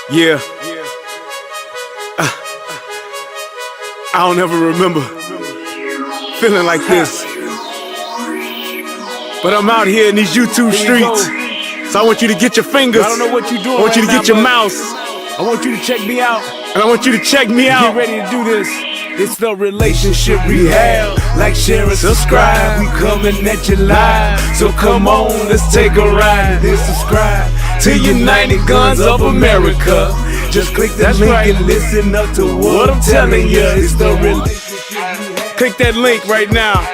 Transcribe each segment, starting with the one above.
Yeah, I don't ever remember feeling like this. But I'm out here in these YouTube streets. So I want you to get your fingers. I don't know what you're doing. I want you to get your mouse. I want you to check me out. And I want you to check me out. Get ready to do this. It's the relationship rehab. Like, share, and subscribe. We coming at you live. So come on, let's take a ride. Then subscribe to United Guns of America. Just click that link and listen up to what I'm telling you. It's the relationship rehab. Click that link right now.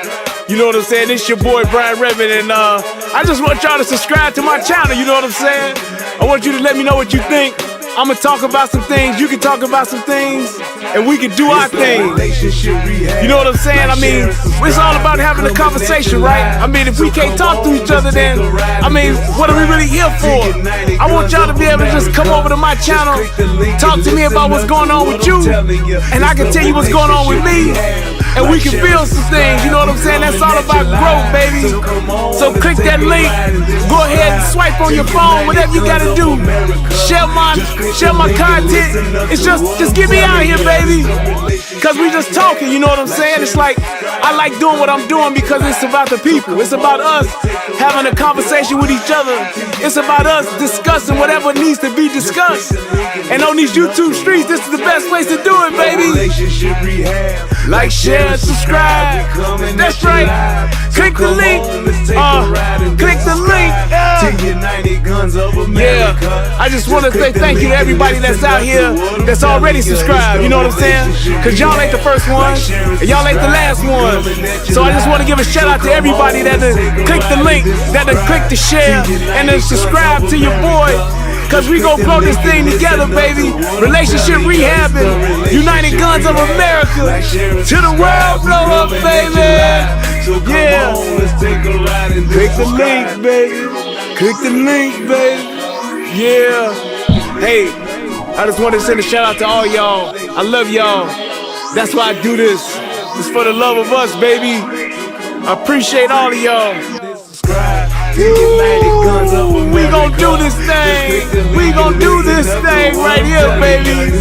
You know what I'm saying? It's your boy Brian Redmond, and I just want y'all to subscribe to my channel. You know what I'm saying? I want you to let me know what you think. I'm gonna talk about some things, you can talk about some things, and we can do our thing. You know what I'm saying? I mean, it's all about having a conversation, right? I mean, if we can't talk to each other, then, I mean, what are we really here for? I want y'all to be able to just come over to my channel, talk to me about what's going on with you, and I can tell you what's going on with me, and we can build some things. You know what I'm saying? That's all about growth, baby. So click that link, go ahead and swipe on your phone, whatever you gotta do. Share my content. It's just get me out here, baby. Cause we just talking, you know what I'm saying? It's like, I like doing what I'm doing because it's about the people. It's about us having a conversation with each other. It's about us discussing whatever needs to be discussed. And on these YouTube streets, this is the best place to do it, baby. Like, share, subscribe. That's right. Click the link. Click the link. Yeah. I just want to say thank you to everybody that's out here that's already subscribed. You know what I'm saying? Cause y'all ain't the first one, and y'all ain't the last one. So I just want to give a shout out to everybody that click the link, that click the share, and then subscribe to your boy. Cause we gon' grow this thing together, baby. Relationship rehabbing, United Guns of America. To the world, blow up, baby. Yeah. Click the link, baby. Click the link, baby. Yeah. Hey, I just want to send a shout out to all y'all. I love y'all. That's why I do this. It's for the love of us, baby. I appreciate all of y'all. We gon' do this thing. We gon' do this thing right here, baby.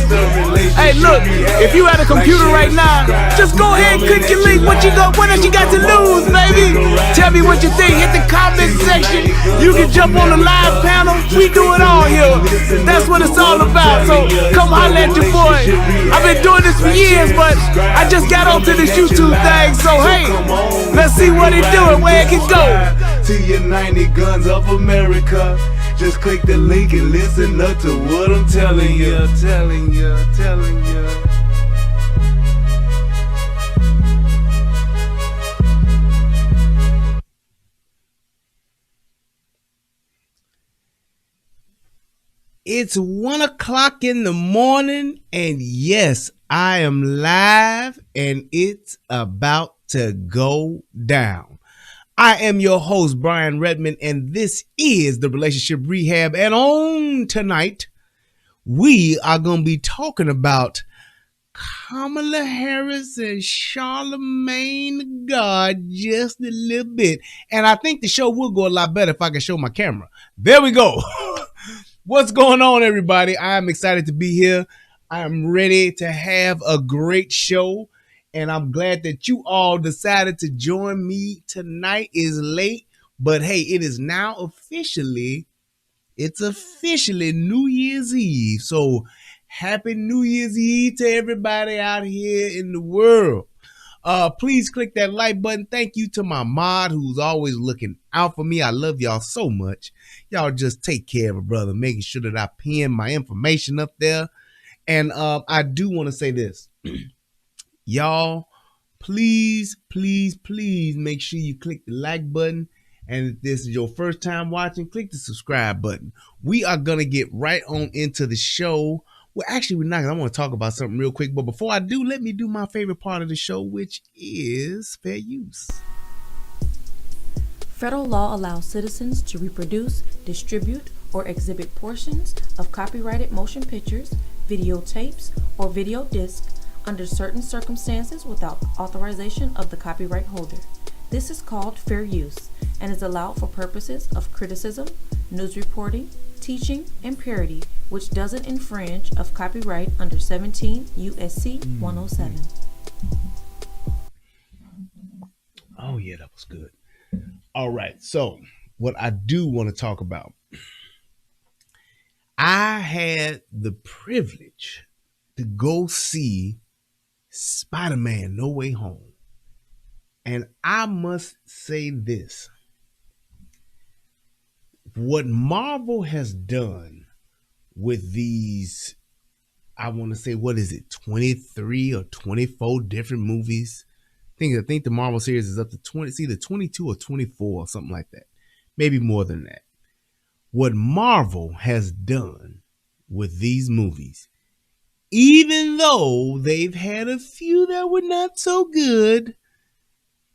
Hey, look, if you at a computer right now, just go ahead and click your link. What else you got to lose, baby? Tell me what you think. Hit the comment section. You can jump on the live panel. We do it all here. That's what it's all about. So come holler at your boy. I've been doing this for years, but I just got onto this YouTube thing. So hey, let's see what it do and where it can go. To United Guns of America. Just click the link and listen up to what I'm telling you. It's 1 o'clock in the morning, and yes, I am live, and it's about to go down. I am your host, Brian Redmond, and this is the Relationship Rehab. And on tonight, we are going to be talking about Kamala Harris and Charlamagne God just a little bit. And I think the show will go a lot better if I can show my camera. There we go. What's going on, everybody? I'm excited to be here. I am ready to have a great show. And I'm glad that you all decided to join me tonight. It's late, but hey, it is now officially New Year's Eve. So happy New Year's Eve to everybody out here in the world. Please click that like button. Thank you to my mod who's always looking out for me. I love y'all so much. Y'all just take care of a brother, making sure that I pin my information up there. And I do want to say this. Y'all, please make sure you click the like button. And if this is your first time watching, click the subscribe button. We are going to get right on into the show. Well, actually, we're not. I want to talk about something real quick. But before I do, let me do my favorite part of the show, which is fair use. Federal law allows citizens to reproduce, distribute, or exhibit portions of copyrighted motion pictures, videotapes, or video discs under certain circumstances without authorization of the copyright holder. This is called fair use and is allowed for purposes of criticism, news reporting, teaching, and parody which doesn't infringe of copyright under 17 USC 107. Oh yeah, that was good. All right, so what I do want to talk about, I had the privilege to go see Spider-Man No Way Home. And I must say this. What Marvel has done with these, I want to say, what is it, 23 or 24 different movies? I think the Marvel series is up to 20, it's either 22 or 24 or something like that. Maybe more than that. What Marvel has done with these movies, even though they've had a few that were not so good,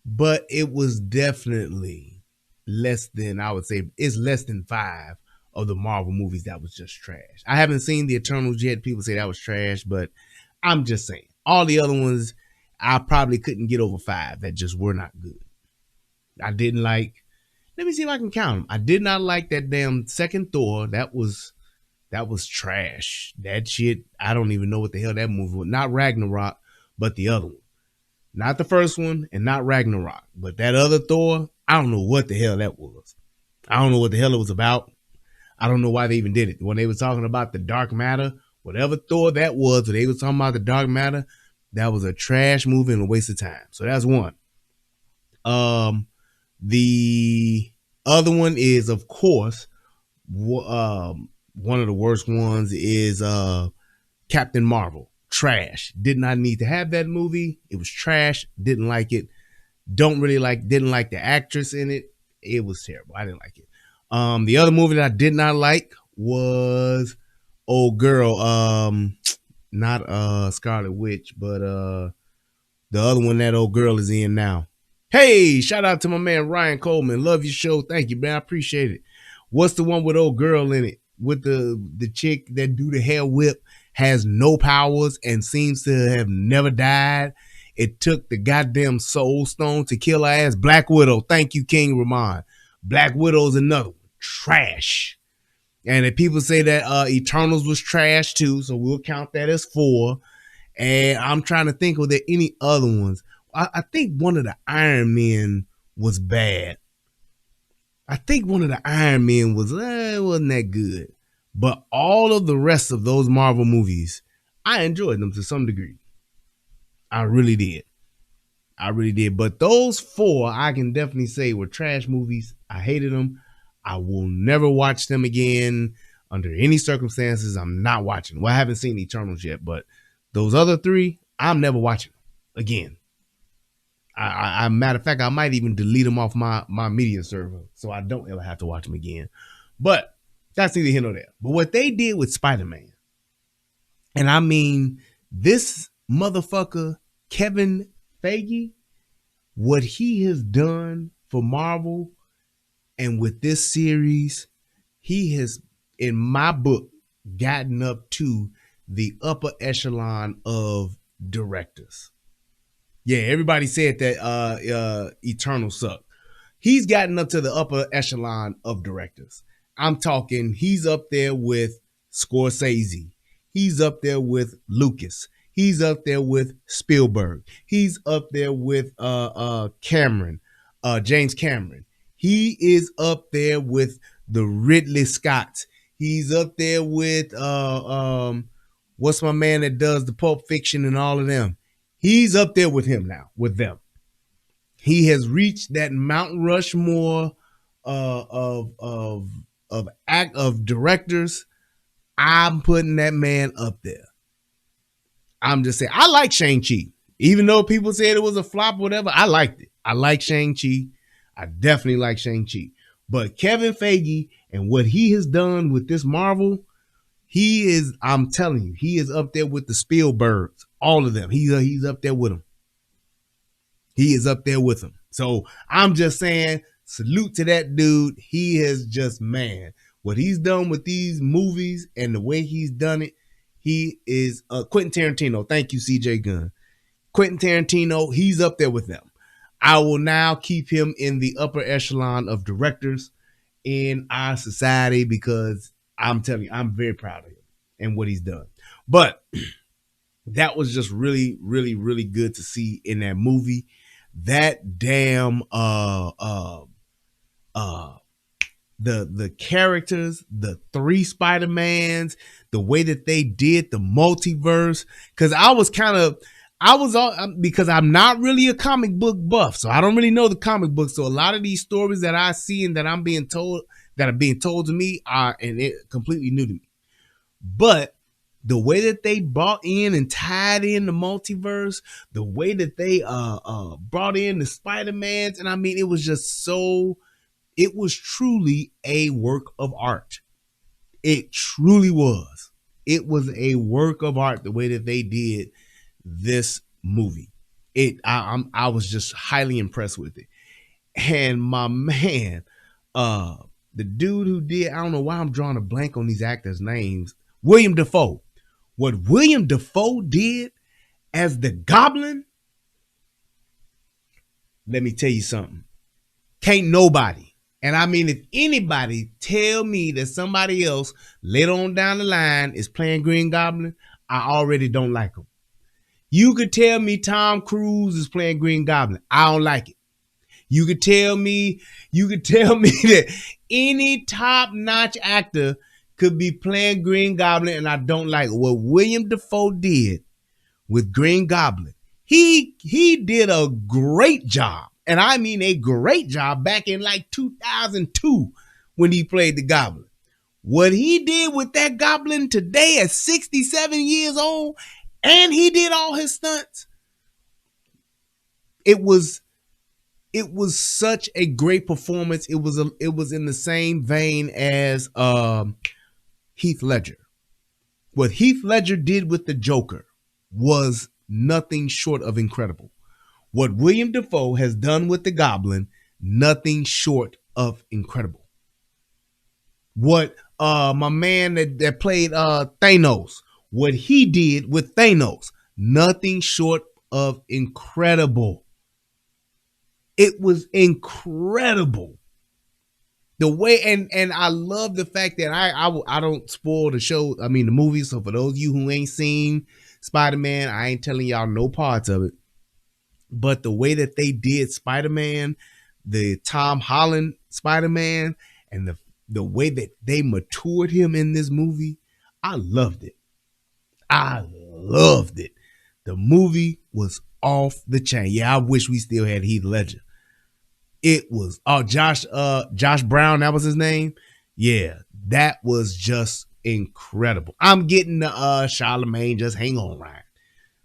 but it was definitely less than, I would say, it's less than 5 of the Marvel movies that was just trash. I haven't seen the Eternals yet. People say that was trash, but I'm just saying. All the other ones, I probably couldn't get over 5 that just were not good. I didn't like, let me see if I can count them. I did not like that damn second Thor. That was trash. That shit, I don't even know what the hell that movie was. Not Ragnarok, but the other one. Not the first one and not Ragnarok, but that other Thor, I don't know what the hell that was. I don't know what the hell it was about. I don't know why they even did it. When they were talking about the dark matter, whatever Thor that was, when they were talking about the dark matter, that was a trash movie and a waste of time. So that's one. The other one is, of course, one of the worst ones is Captain Marvel. Trash. Did not need to have that movie. It was trash. Didn't like it. Didn't like the actress in it. It was terrible. I didn't like it. The other movie that I did not like was old girl. Not Scarlet Witch, but the other one that old girl is in now. Hey, shout out to my man Ryan Coleman. Love your show. Thank you, man. I appreciate it. What's the one with old girl in it? With the chick that do the hair whip, has no powers and seems to have never died. It took the goddamn soul stone to kill her ass. Black Widow. Thank you, King Ramon. Black Widow's another one. Trash. And if people say that Eternals was trash too, so we'll count that as 4. And I'm trying to think, were there any other ones? I think one of the Iron Men was bad. I think one of the Iron Men wasn't that good. But all of the rest of those Marvel movies, I enjoyed them to some degree. I really did. But those 4, I can definitely say, were trash movies. I hated them. I will never watch them again under any circumstances. I'm not watching. Well, I haven't seen Eternals yet, but those other 3, I'm never watching again. I matter of fact, I might even delete them off my media server so I don't ever have to watch them again. But that's neither here nor there. But what they did with Spider-Man, and I mean, this motherfucker, Kevin Feige, what he has done for Marvel and with this series, he has, in my book, gotten up to the upper echelon of directors. Yeah, everybody said that Eternal sucked. He's gotten up to the upper echelon of directors. I'm talking, he's up there with Scorsese. He's up there with Lucas. He's up there with Spielberg. He's up there with Cameron, James Cameron. He is up there with the Ridley Scotts. He's up there with what's my man that does the Pulp Fiction and all of them. He's up there with him now, with them. He has reached that Mount Rushmore of directors. I'm putting that man up there. I'm just saying, I like Shang-Chi. Even though people said it was a flop or whatever, I liked it. I like Shang-Chi. I definitely like Shang-Chi. But Kevin Feige and what he has done with this Marvel, he is, I'm telling you, he is up there with the Spielbergs. All of them. He's up there with them. He is up there with them. So I'm just saying, salute to that dude. He has just, man, what he's done with these movies and the way he's done it, he is Quentin Tarantino. Thank you, CJ Gunn. Quentin Tarantino, he's up there with them. I will now keep him in the upper echelon of directors in our society because I'm telling you, I'm very proud of him. and what he's done. But that was just really, really, really good to see in that movie. That damn the characters, the 3 Spider-Mans, the way that they did the multiverse. Because because I'm not really a comic book buff, so I don't really know the comic book. So a lot of these stories that I see and that I'm being told, that are being told to me, are and it completely new to me. But the way that they brought in and tied in the multiverse, the way that they brought in the Spider-Mans, and I mean, it was just so, it was truly a work of art. It truly was. It was a work of art, the way that they did this movie. I was just highly impressed with it. And my man, the dude who did, I don't know why I'm drawing a blank on these actors' names, William Dafoe. What William Dafoe did as the Goblin, let me tell you something. Can't nobody, and I mean, if anybody tell me that somebody else later on down the line is playing Green Goblin, I already don't like him. You could tell me Tom Cruise is playing Green Goblin. I don't like it. You could tell me that any top-notch actor could be playing Green Goblin, and I don't like it. What William Dafoe did with Green Goblin, he did a great job, and I mean a great job back in like 2002 when he played the Goblin. What he did with that Goblin today at 67 years old, and he did all his stunts, it was such a great performance. It was in the same vein as Heath Ledger. What Heath Ledger did with the Joker was nothing short of incredible. What William Dafoe has done with the Goblin, nothing short of incredible. What my man that played Thanos, what he did with Thanos, nothing short of incredible. It was incredible. The way, and I love the fact that I don't spoil the show, I mean the movie, so for those of you who ain't seen Spider-Man, I ain't telling y'all no parts of it. But the way that they did Spider-Man, the Tom Holland Spider-Man, and the way that they matured him in this movie, I loved it. I loved it. The movie was off the chain. Yeah, I wish we still had Heath Ledger. It was Josh Brown, that was his name. Yeah, that was just incredible. I'm getting the Charlamagne, just hang on, Ryan.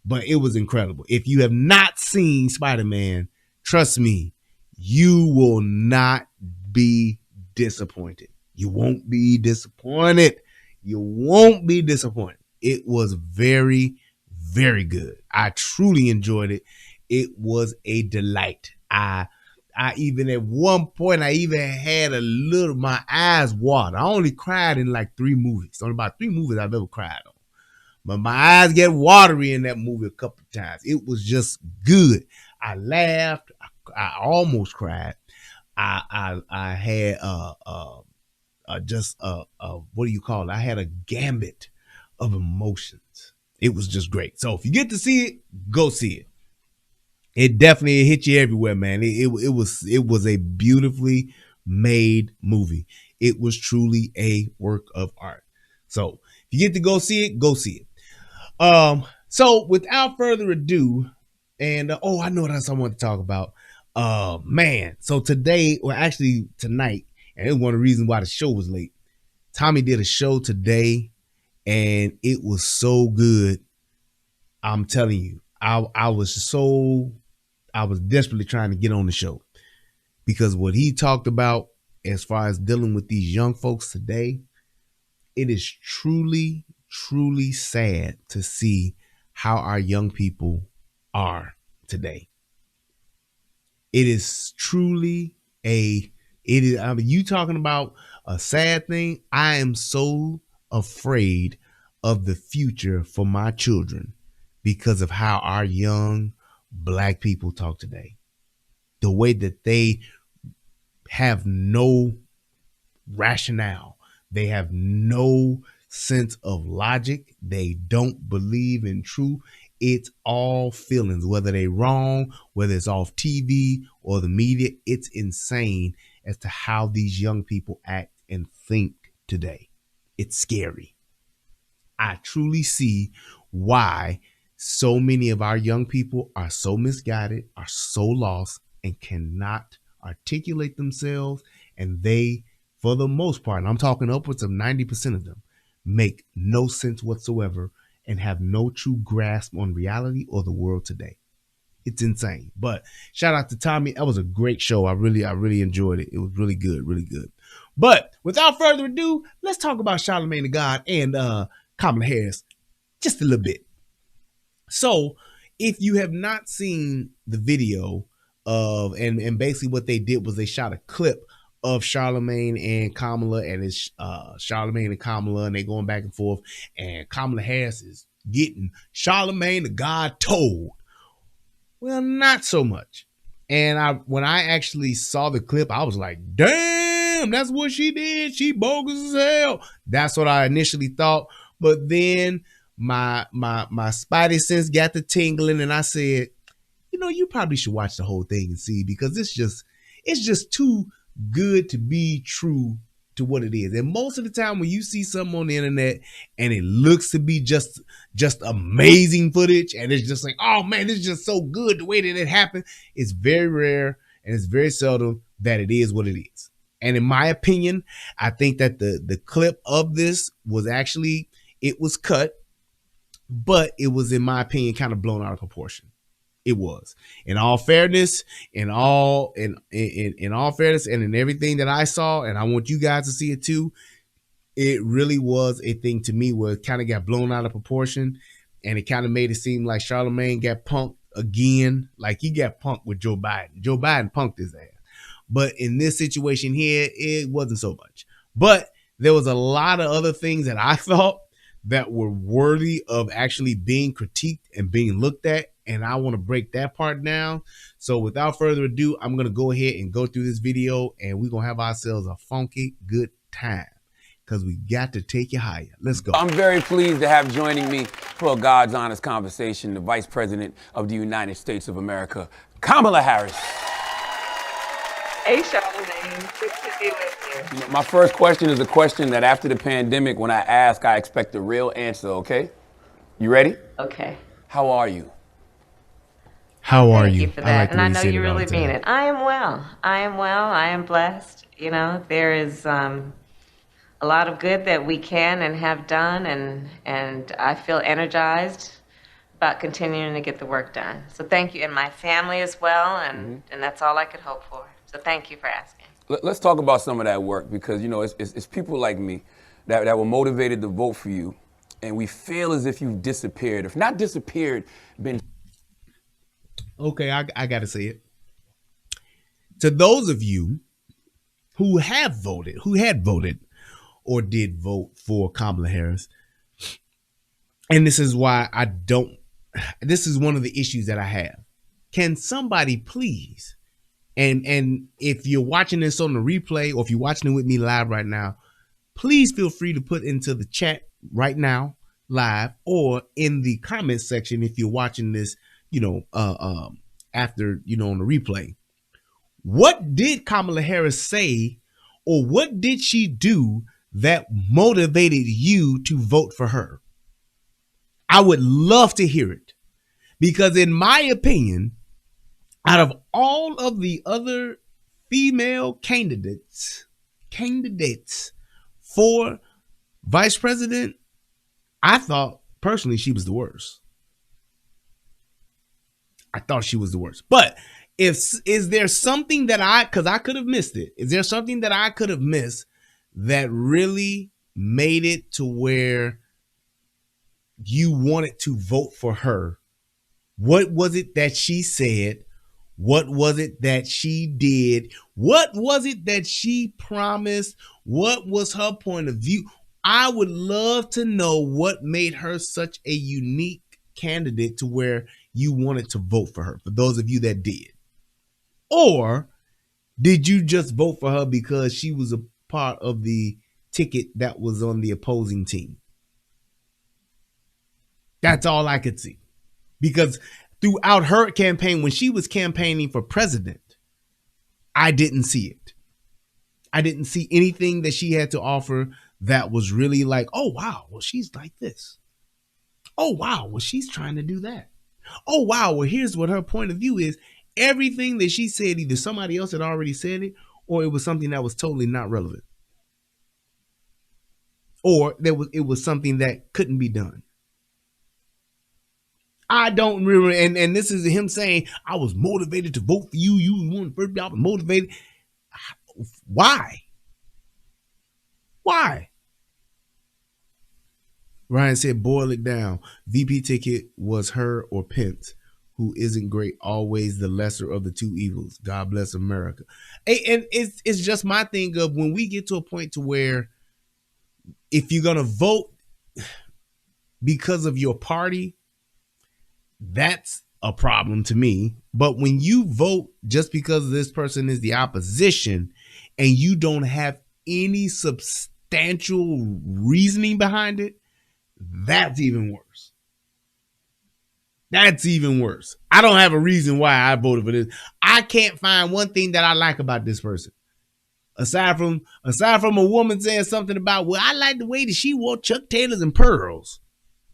But it was incredible. If you have not seen Spider-Man, trust me, you will not be disappointed. You won't be disappointed. You won't be disappointed. It was very, very good. I truly enjoyed it. It was a delight. I even at one point, I even had my eyes water. I only cried in like 3 movies. Only about 3 movies I've ever cried on. But my eyes get watery in that movie a couple of times. It was just good. I laughed. I almost cried. I had what do you call it? I had a gambit of emotions. It was just great. So if you get to see it, go see it. It definitely hit you everywhere, man. It was a beautifully made movie. It was truly a work of art. So if you get to go see it, go see it. So without further ado, and I know what else I want to talk about. Man, so today, or actually tonight, and it's one of the reasons why the show was late. Tommy did a show today, and it was so good. I'm telling you, I was desperately trying to get on the show because what he talked about as far as dealing with these young folks today, it is truly, truly sad to see how our young people are today. It is truly you talking about a sad thing. I am so afraid of the future for my children because of how our young Black people talk today. The way that they have no rationale. They have no sense of logic. They don't believe in truth. It's all feelings, whether they wrong, whether it's off TV or the media. It's insane as to how these young people act and think today. It's scary. I truly see why so many of our young people are so misguided, are so lost, and cannot articulate themselves. And they, for the most part, and I'm talking upwards of 90% of them, make no sense whatsoever and have no true grasp on reality or the world today. It's insane. But shout out to Tommy. That was a great show. I really enjoyed it. It was really good, really good. But without further ado, let's talk about Charlamagne the God and Kamala Harris just a little bit. So if you have not seen the video of, and basically what they did was they shot a clip of Charlamagne and Kamala, and it's Charlamagne and Kamala, and they going back and forth, and Kamala Harris is getting Charlamagne the God told. Well, not so much. And when I actually saw the clip, I was like, damn, that's what she did. She bogus as hell. That's what I initially thought. But then my spidey sense got to tingling, and I said, you know, you probably should watch the whole thing and see, because it's just too good to be true to what it is. And most of the time when you see something on the internet and it looks to be just amazing footage, and it's just like, oh man, this is just so good the way that it happened, it's very rare and it's very seldom that it is what it is. And in my opinion, I think that the clip of this was actually, it was cut, but it was, in my opinion, kind of blown out of proportion. It was. In all fairness, in all fairness, and in everything that I saw, and I want you guys to see it too, it really was a thing to me where it kind of got blown out of proportion, and it kind of made it seem like Charlamagne got punked again, like he got punked with Joe Biden. Joe Biden punked his ass. But in this situation here, it wasn't so much. But there was a lot of other things that I thought that were worthy of actually being critiqued and being looked at. And I want to break that part down. So without further ado, I'm going to go ahead and go through this video, and we're going to have ourselves a funky good time, because we got to take you higher. Let's go. I'm very pleased to have joining me for a God's honest conversation, the Vice President of the United States of America, Kamala Harris. Hey, Charlamagne. Good to be with you. My first question is a question that after the pandemic, when I ask, I expect a real answer, okay? You ready? Okay. How are you? How are you? Thank you for that. And I know you really mean it. I am well. I am well. I am blessed. You know, there is a lot of good that we can and have done, and I feel energized about continuing to get the work done. So thank you, and my family as well, and that's all I could hope for. So thank you for asking. Let's talk about some of that work, because, you know, it's people like me that were motivated to vote for you, and we feel as if you've disappeared. If not disappeared, been... Okay, I got to say it. To those of you who have voted, who had voted or did vote for Kamala Harris, and this is why I don't, this is one of the issues that I have. Can somebody please, and if you're watching this on the replay, or if you're watching it with me live right now, please feel free to put into the chat right now, live, or in the comment section if you're watching this, you know, after, you know, on the replay. What did Kamala Harris say, or what did she do that motivated you to vote for her? I would love to hear it, because in my opinion, out of all of the other female candidates for vice president, I thought personally she was the worst. I thought she was the worst. But is there something that because I could have missed it. Is there something that I could have missed that really made it to where you wanted to vote for her? What was it that she said? What was it that she did? What was it that she promised? What was her point of view? I would love to know what made her such a unique candidate to where you wanted to vote for her, for those of you that did. Or did you just vote for her because she was a part of the ticket that was on the opposing team? That's all I could see. Because throughout her campaign, when she was campaigning for president, I didn't see it. I didn't see anything that she had to offer that was really like, oh, wow, well, she's like this. Oh, wow, well, she's trying to do that. Oh, wow, well, here's what her point of view is. Everything that she said, either somebody else had already said it, or it was something that was totally not relevant. Or it was something that couldn't be done. I don't remember, and this is him saying, I was motivated to vote for you. You were one of the first people I was motivated. Why? Why? Ryan said, boil it down. VP ticket was her or Pence, who isn't great, always the lesser of the two evils. God bless America. And it's just my thing of when we get to a point to where if you're going to vote because of your party, that's a problem to me. But when you vote just because this person is the opposition and you don't have any substantial reasoning behind it, that's even worse. That's even worse. I don't have a reason why I voted for this. I can't find one thing that I like about this person. Aside from a woman saying something about, well, I like the way that she wore Chuck Taylors and pearls.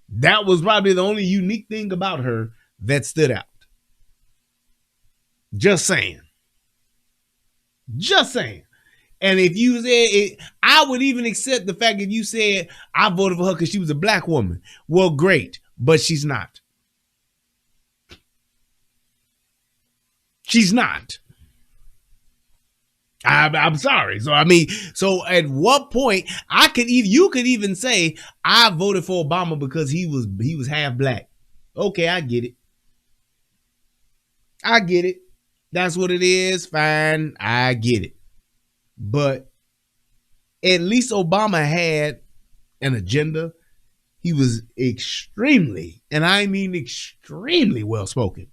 That was probably the only unique thing about her that stood out. Just saying. Just saying. And if you said it, I would even accept the fact if you said I voted for her because she was a black woman. Well, great, but she's not. She's not. I'm sorry. So I mean, so at what point you could even say I voted for Obama because he was half black. Okay, I get it. I get it. That's what it is. Fine, I get it. But at least Obama had an agenda. He was extremely, and I mean extremely well spoken.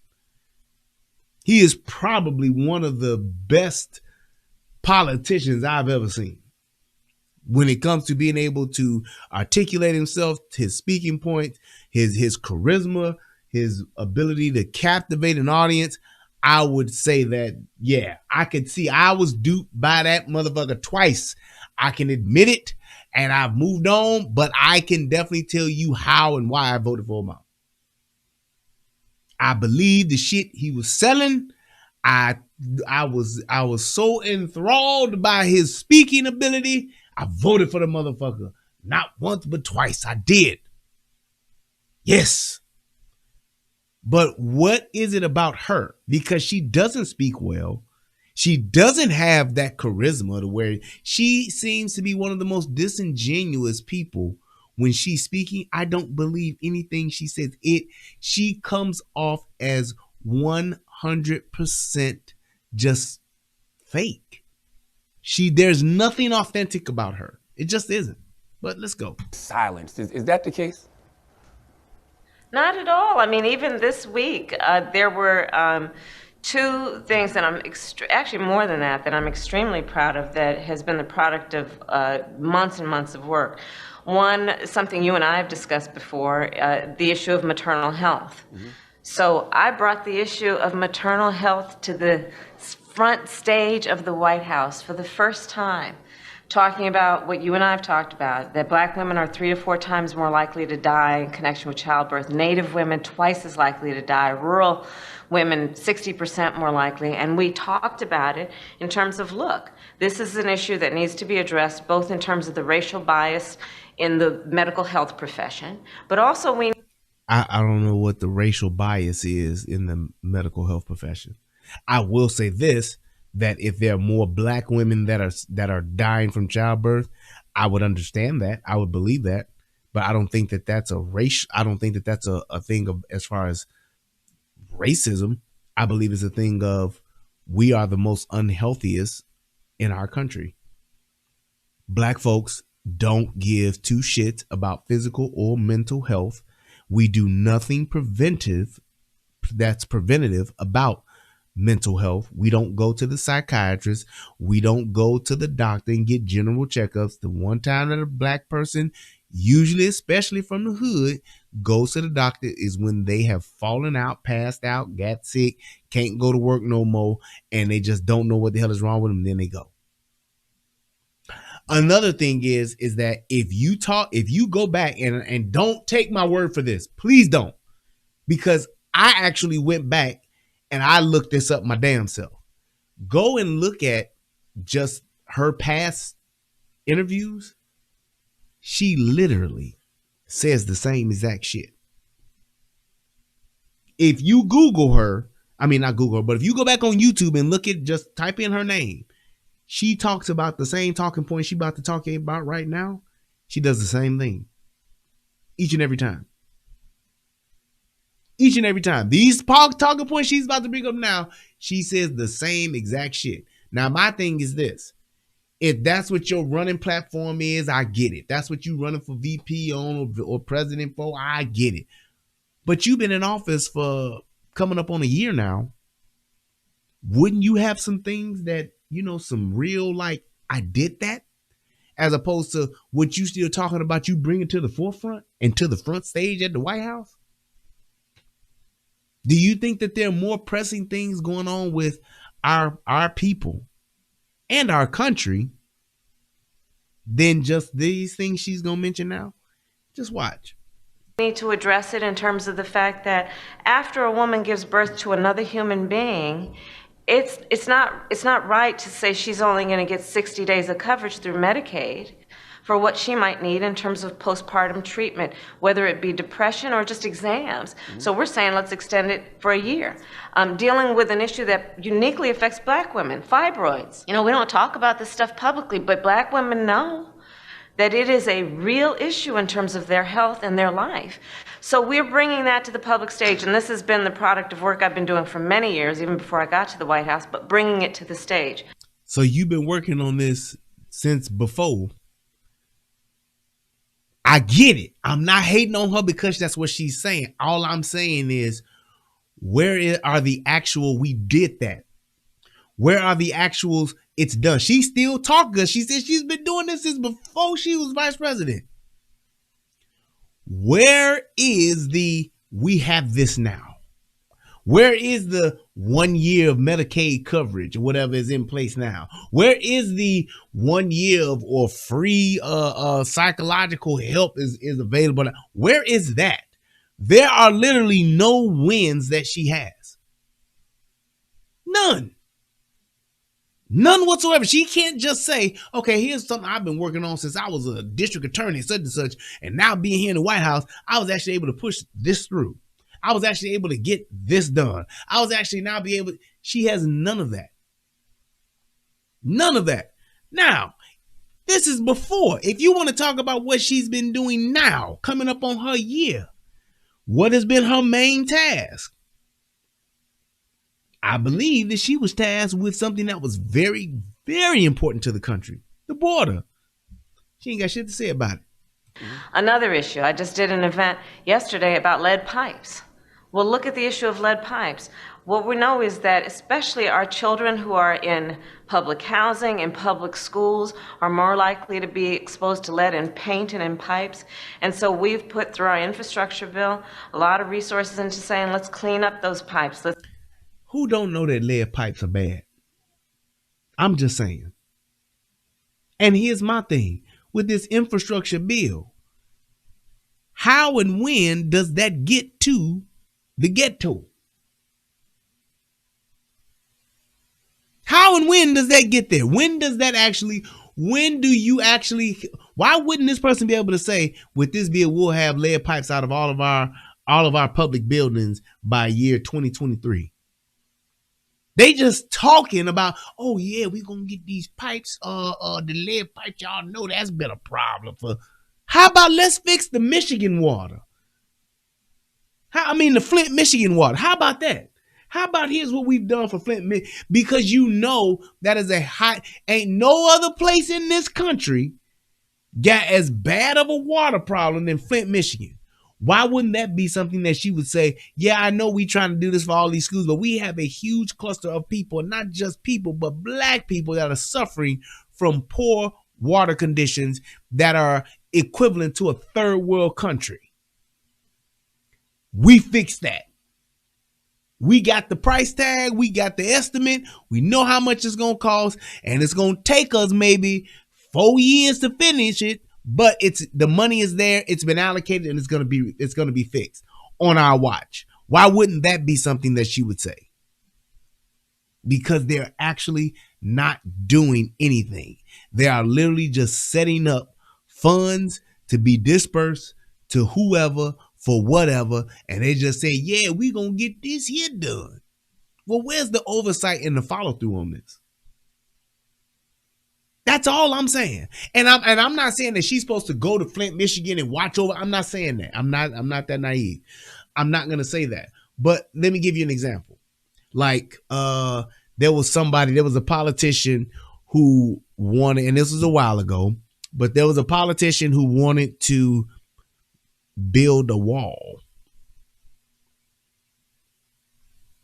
He is probably one of the best politicians I've ever seen when it comes to being able to articulate himself, his speaking points, his charisma, his ability to captivate an audience. I would say that, yeah, I could see I was duped by that motherfucker twice. I can admit it, and I've moved on, but I can definitely tell you how and why I voted for Obama. I believe the shit he was selling. I was so enthralled by his speaking ability. I voted for the motherfucker. Not once, but twice. I did. Yes. But what is it about her? Because she doesn't speak well. She doesn't have that charisma to where she seems to be one of the most disingenuous people when she's speaking. I don't believe anything she says. She comes off as 100% just fake. There's nothing authentic about her. It just isn't. But let's go. Silence. Is that the case? Not at all. I mean, even this week, there were two things that actually more than that I'm extremely proud of that has been the product of months and months of work. One, something you and I have discussed before, the issue of maternal health. Mm-hmm. So I brought the issue of maternal health to the front stage of the White House for the first time, talking about what you and I have talked about, that black women are 3 to 4 times more likely to die in connection with childbirth, Native women twice as likely to die, rural women 60% more likely, and we talked about it in terms of, look, this is an issue that needs to be addressed both in terms of the racial bias in the medical health profession, but also I don't know what the racial bias is in the medical health profession. I will say this, that if there are more black women that are dying from childbirth, I would understand that. I would believe that. But I don't think that that's a race. I don't think that that's a thing of, as far as racism. I believe it's a thing of, we are the most unhealthiest in our country. Black folks don't give two shits about physical or mental health. We do nothing preventative about mental health. We don't go to the psychiatrist. We don't go to the doctor and get general checkups. The one time that a black person usually, especially from the hood, goes to the doctor is when they have fallen out, passed out, got sick, can't go to work no more, and they just don't know what the hell is wrong with them. Then they go. Another thing is that if you go back and don't take my word for this, please don't, because I actually went back and I looked this up my damn self. Go and look at just her past interviews. She literally says the same exact shit. If you Google her, I mean, not Google her, but if you go back on YouTube and look at, just type in her name, she talks about the same talking points she about to talk about right now. She does the same thing each and every time. Each and every time. These talking points she's about to bring up now, she says the same exact shit. Now, my thing is this. If that's what your running platform is, I get it. That's what you running for VP on or president for, I get it. But you've been in office for coming up on a year now. Wouldn't you have some things that, some real, like, I did that? As opposed to what you still talking about, you bring it to the forefront and to the front stage at the White House? Do you think that there are more pressing things going on with our people and our country than just these things she's going to mention now? Just watch. We need to address it in terms of the fact that after a woman gives birth to another human being, it's not right to say she's only going to get 60 days of coverage through Medicaid for what she might need in terms of postpartum treatment, whether it be depression or just exams. So we're saying let's extend it for a year. Dealing with an issue that uniquely affects Black women, fibroids. We don't talk about this stuff publicly, but Black women know that it is a real issue in terms of their health and their life. So we're bringing that to the public stage, and this has been the product of work I've been doing for many years, even before I got to the White House, but bringing it to the stage. So you've been working on this since before. I get it. I'm not hating on her because that's what she's saying. All I'm saying is, where are the actual, we did that? Where are the actuals, it's done? She still talking. She said she's been doing this since before she was vice president. Where is the, we have this now? Where is the 1 year of Medicaid coverage or whatever is in place now? Where is the 1 year of or free psychological help is available now? Where is that? There are literally no wins that she has. None. None whatsoever. She can't just say, okay, here's something I've been working on since I was a district attorney, such and such, and now being here in the White House, I was actually able to push this through. I was actually able to get this done. I was actually now be able, she has none of that. None of that. Now, this is before. If you want to talk about what she's been doing now, coming up on her year, what has been her main task? I believe that she was tasked with something that was very, very important to the country, the border. She ain't got shit to say about it. Another issue, I just did an event yesterday about lead pipes. Well, look at the issue of lead pipes. What we know is that especially our children who are in public housing and public schools are more likely to be exposed to lead in paint and in pipes. And so we've put through our infrastructure bill a lot of resources into saying, let's clean up those pipes. Who don't know that lead pipes are bad? I'm just saying. And here's my thing with this infrastructure bill. How and when does that get to the ghetto? How and when does that get there? When does that actually, when do you actually, why wouldn't this person be able to say, with this bill, we'll have lead pipes out of all of our public buildings by year 2023? They just talking about, oh yeah, we're gonna get these pipes, the lead pipes, y'all know that's been a problem for. How about let's fix the Michigan water? The Flint, Michigan water. How about that? How about here's what we've done for Flint, because you know that is ain't no other place in this country got as bad of a water problem than Flint, Michigan. Why wouldn't that be something that she would say, yeah, I know we trying to do this for all these schools, but we have a huge cluster of people, not just people, but Black people that are suffering from poor water conditions that are equivalent to a third world country. We fixed that. We got the price tag. We got the estimate. We know how much it's going to cost, and it's going to take us maybe 4 years to finish it, but the money is there. It's been allocated, and it's going to be fixed on our watch. Why wouldn't that be something that she would say? Because they're actually not doing anything. They are literally just setting up funds to be dispersed to whoever for whatever, and they just say, yeah, we're going to get this here done. Well, where's the oversight and the follow-through on this? That's all I'm saying. And I'm not saying that she's supposed to go to Flint, Michigan and watch over. I'm not saying that. I'm not that naive. I'm not going to say that. But let me give you an example. Like, there was a politician who wanted, and this was a while ago, but there was a politician who wanted to build a wall.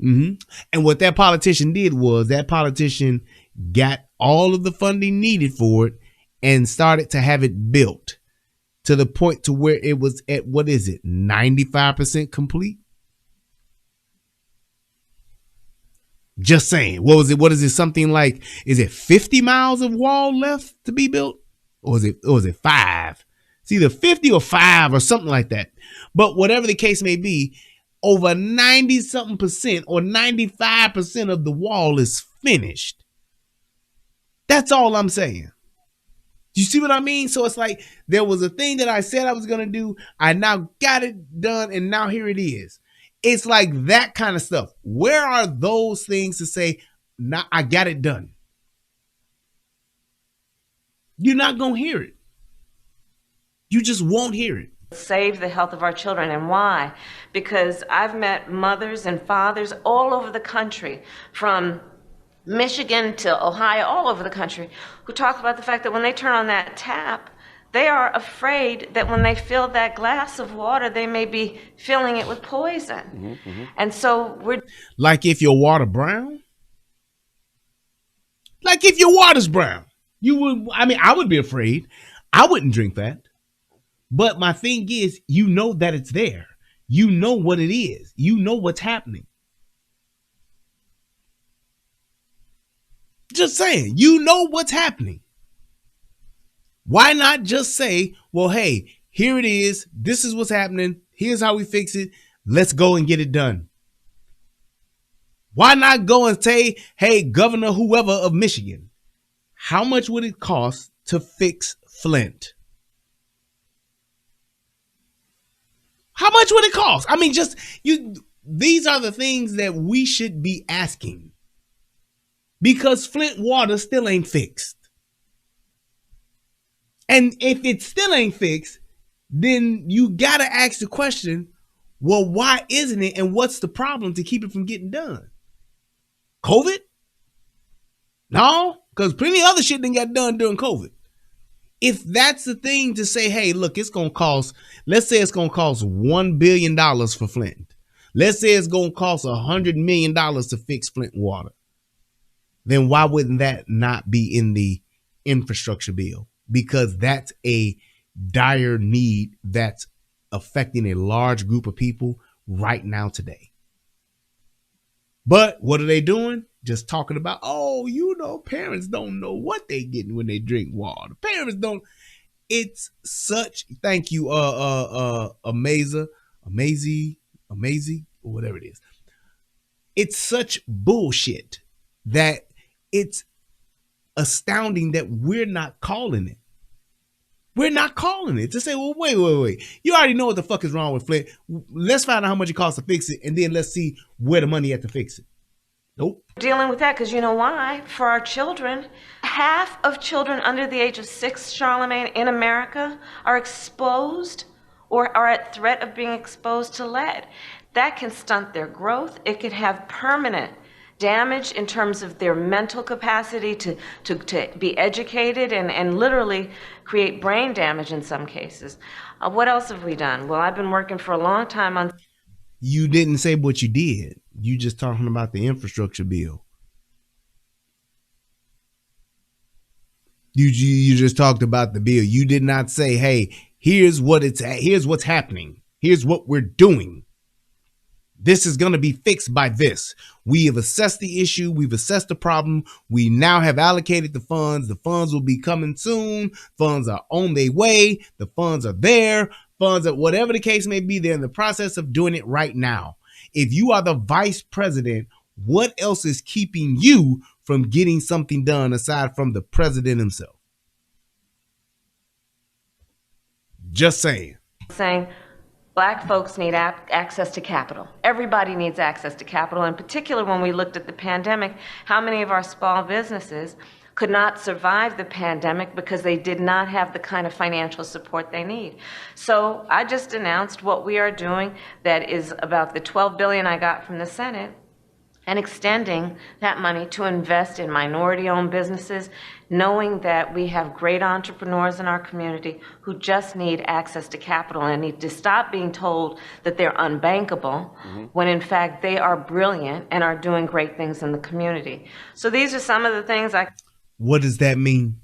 And what that politician did was that politician got all of the funding needed for it and started to have it built to the point to where it was at, 95% complete? Just saying. What was it? What is it? Something like, is it 50 miles of wall left to be built? Or is it 5? It's either 50 or 5 or something like that. But whatever the case may be, over 90-something% or 95% of the wall is finished. That's all I'm saying. You see what I mean? So it's like there was a thing that I said I was going to do. I now got it done, and now here it is. It's like that kind of stuff. Where are those things to say, nah, I got it done? You're not going to hear it. You just won't hear it. Save the health of our children. And why? Because I've met mothers and fathers all over the country, from Michigan to Ohio, all over the country, who talk about the fact that when they turn on that tap, they are afraid that when they fill that glass of water, they may be filling it with poison. And so we're... Like if your water brown? Like if your water's brown, I would be afraid. I wouldn't drink that. But my thing is, you know that it's there. You know what it is. You know what's happening. Just saying, you know what's happening. Why not just say, well, hey, here it is. This is what's happening. Here's how we fix it. Let's go and get it done. Why not go and say, hey, Governor whoever of Michigan, how much would it cost to fix Flint? How much would it cost? I mean, these are the things that we should be asking, because Flint water still ain't fixed. And if it still ain't fixed, then you got to ask the question, well, why isn't it? And what's the problem to keep it from getting done? COVID? No, because plenty of other shit didn't get done during COVID. If that's the thing to say, hey, look, it's going to cost, let's say it's going to cost $1 billion for Flint. Let's say it's going to cost $100 million to fix Flint water. Then why wouldn't that not be in the infrastructure bill? Because that's a dire need that's affecting a large group of people right now today. But what are they doing? Just talking about, oh, parents don't know what they getting when they drink water. Parents don't. It's such, thank you, amazing, or whatever it is. It's such bullshit that it's astounding that we're not calling it. We're not calling it to say, well, wait. You already know what the fuck is wrong with Flint. Let's find out how much it costs to fix it, and then let's see where the money at to fix it. Nope. Dealing with that because you know why? For our children, half of children under the age of 6, Charlamagne, in America are exposed or are at threat of being exposed to lead. That can stunt their growth. It could have permanent damage in terms of their mental capacity to be educated and literally create brain damage in some cases. What else have we done? Well, I've been working for a long time on... You didn't say what you did. You just talking about the infrastructure bill. You just talked about the bill. You did not say, hey, here's what's happening. Here's what we're doing. This is going to be fixed by this. We have assessed the issue. We've assessed the problem. We now have allocated the funds. The funds will be coming soon. Funds are on their way. The funds are there. Funds are whatever the case may be. They're in the process of doing it right now. If you are the vice president, what else is keeping you from getting something done aside from the president himself? Just saying. Black folks need access to capital. Everybody needs access to capital. In particular, when we looked at the pandemic, how many of our small businesses could not survive the pandemic because they did not have the kind of financial support they need. So I just announced what we are doing that is about the $12 billion I got from the Senate, and extending that money to invest in minority-owned businesses, knowing that we have great entrepreneurs in our community who just need access to capital and need to stop being told that they're unbankable, when in fact they are brilliant and are doing great things in the community. So these are some of the things I... What does that mean?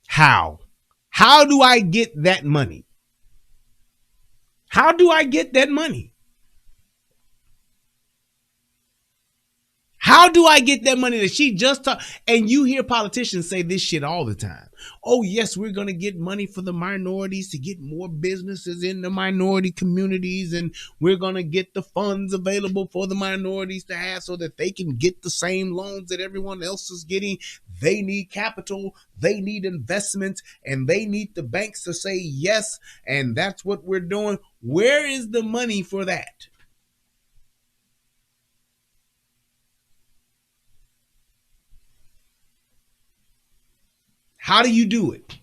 How? How do I get that money? How do I get that money? How do I get that money that she just talked? And you hear politicians say this shit all the time. Oh, yes, we're going to get money for the minorities to get more businesses in the minority communities. And we're going to get the funds available for the minorities to have so that they can get the same loans that everyone else is getting. They need capital. They need investments. And they need the banks to say yes. And that's what we're doing. Where is the money for that? How do you do it?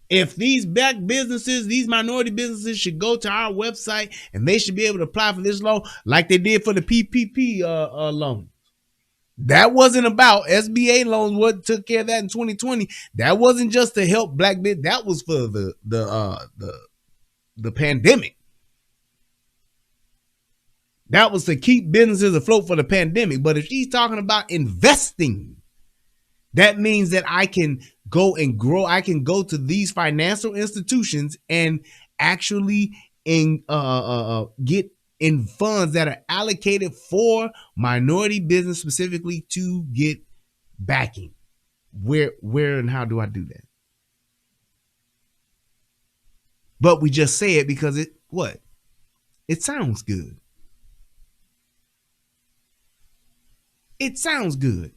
If these black businesses, these minority businesses should go to our website and they should be able to apply for this loan like they did for the PPP loan. That wasn't about SBA loans. What took care of that in 2020? That wasn't just to help black business. That was for the pandemic. That was to keep businesses afloat for the pandemic. But if she's talking about investing, that means that I can go and grow. I can go to these financial institutions and actually get in funds that are allocated for minority business specifically to get backing. Where and how do I do that? But we just say it because it sounds good. It sounds good.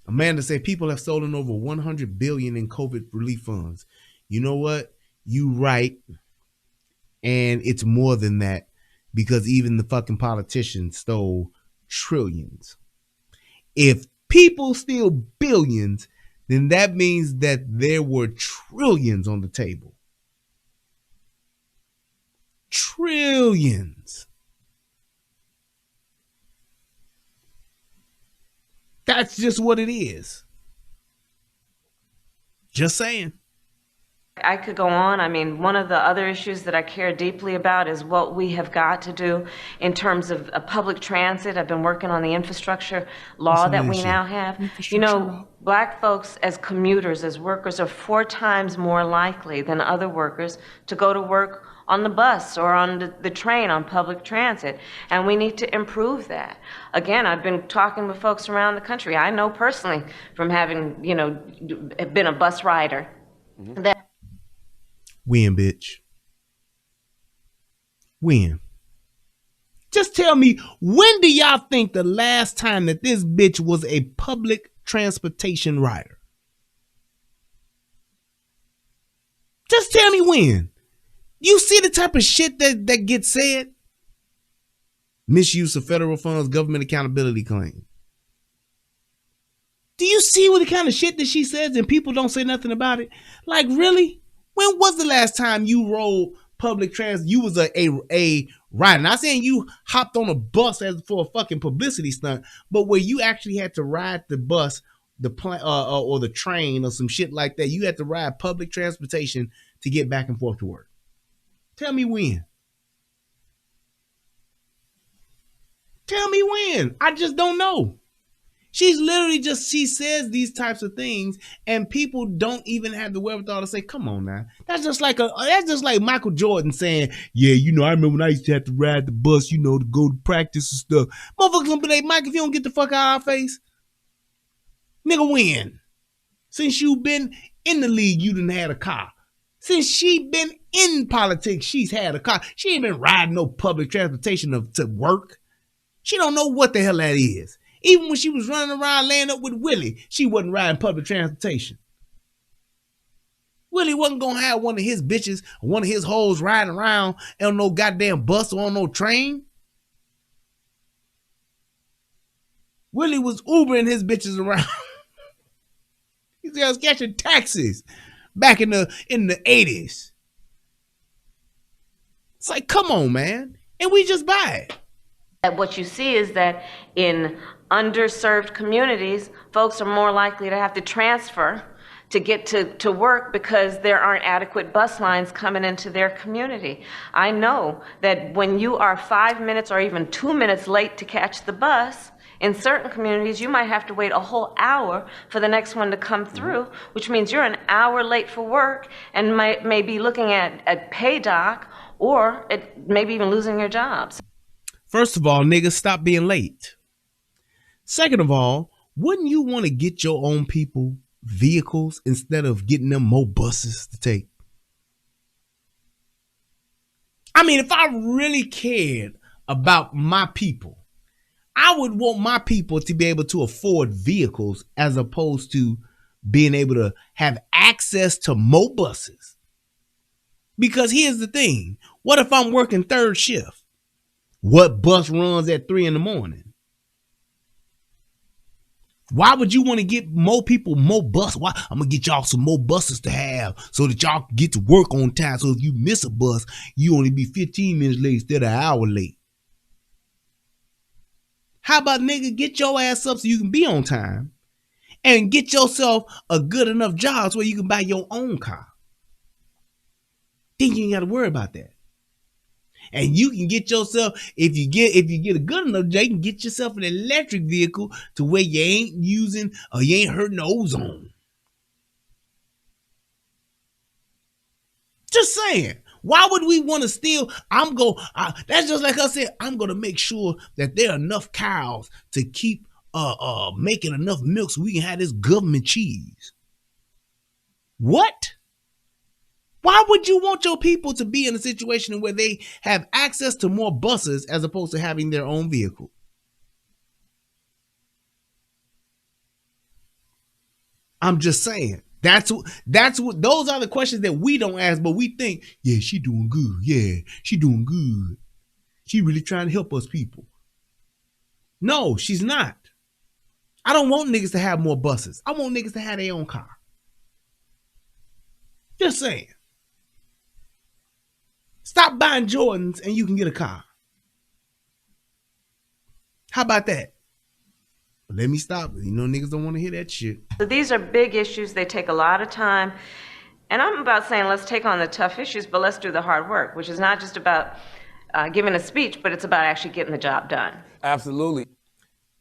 Amanda said people have stolen over $100 billion in COVID relief funds. You know what? You right. And it's more than that because even the fucking politicians stole trillions. If people steal billions, then that means that there were trillions on the table. Trillions. That's just what it is. Just saying. I could go on. I mean, one of the other issues that I care deeply about is what we have got to do in terms of public transit. I've been working on the infrastructure law that we now have. You know, black folks as commuters, as workers, are 4 times more likely than other workers to go to work on the bus or on the train, on public transit, and we need to improve that. Again, I've been talking with folks around the country. I know personally from having, been a bus rider, that when, bitch? When? Just tell me, when do y'all think the last time that this bitch was a public transportation rider? Just tell me when. You see the type of shit that gets said? Misuse of federal funds, government accountability claim. Do you see what the kind of shit that she says and people don't say nothing about it? Like, really? When was the last time you rode public transit? You was a rider. Not saying you hopped on a bus as for a fucking publicity stunt, but where you actually had to ride the bus, or the train or some shit like that. You had to ride public transportation to get back and forth to work. Tell me when. Tell me when. I just don't know. She's literally she says these types of things, and people don't even have the wherewithal to say, come on now. That's just like Michael Jordan saying, yeah, I remember when I used to have to ride the bus, to go to practice and stuff. Motherfuckers gonna be like, Mike, if you don't get the fuck out of our face, nigga, when? Since you been in the league, you done had a car. Since she been in politics, she's had a car. She ain't been riding no public transportation to work. She don't know what the hell that is. Even when she was running around laying up with Willie, she wasn't riding public transportation. Willie wasn't going to have one of his bitches or one of his hoes riding around on no goddamn bus or on no train. Willie was Ubering his bitches around. He was catching taxis back in the 80s. It's like, come on, man. And we just buy it. What you see is that in underserved communities, folks are more likely to have to transfer to get to work because there aren't adequate bus lines coming into their community. I know that when you are 5 minutes or even 2 minutes late to catch the bus, in certain communities, you might have to wait a whole hour for the next one to come through, which means you're an hour late for work and may be looking at a pay dock or maybe even losing your jobs. First of all, niggas, stop being late. Second of all, wouldn't you want to get your own people vehicles instead of getting them more buses to take? I mean, if I really cared about my people, I would want my people to be able to afford vehicles as opposed to being able to have access to more buses. Because here's the thing. What if I'm working third shift? What bus runs at 3 a.m? Why would you want to get more people more buses? Why? I'm going to get y'all some more buses to have so that y'all can get to work on time. So if you miss a bus, you only be 15 minutes late instead of an hour late. How about, nigga, get your ass up so you can be on time and get yourself a good enough job so you can buy your own car. Then you ain't got to worry about that. And you can get yourself, if you get a good enough job, you can get yourself an electric vehicle to where you ain't using or you ain't hurting the ozone. Just saying. Why would we want to steal? That's just like I said, I'm going to make sure that there are enough cows to keep making enough milk so we can have this government cheese. What? Why would you want your people to be in a situation where they have access to more buses as opposed to having their own vehicle? I'm just saying. That's what those are the questions that we don't ask, but we think, yeah, she doing good. Yeah, she doing good. She really trying to help us people. No, she's not. I don't want niggas to have more buses. I want niggas to have their own car. Just saying. Stop buying Jordans and you can get a car. How about that? Let me stop. Niggas don't want to hear that shit. So these are big issues. They take a lot of time. And I'm about saying let's take on the tough issues, but let's do the hard work, which is not just about giving a speech, but it's about actually getting the job done. Absolutely.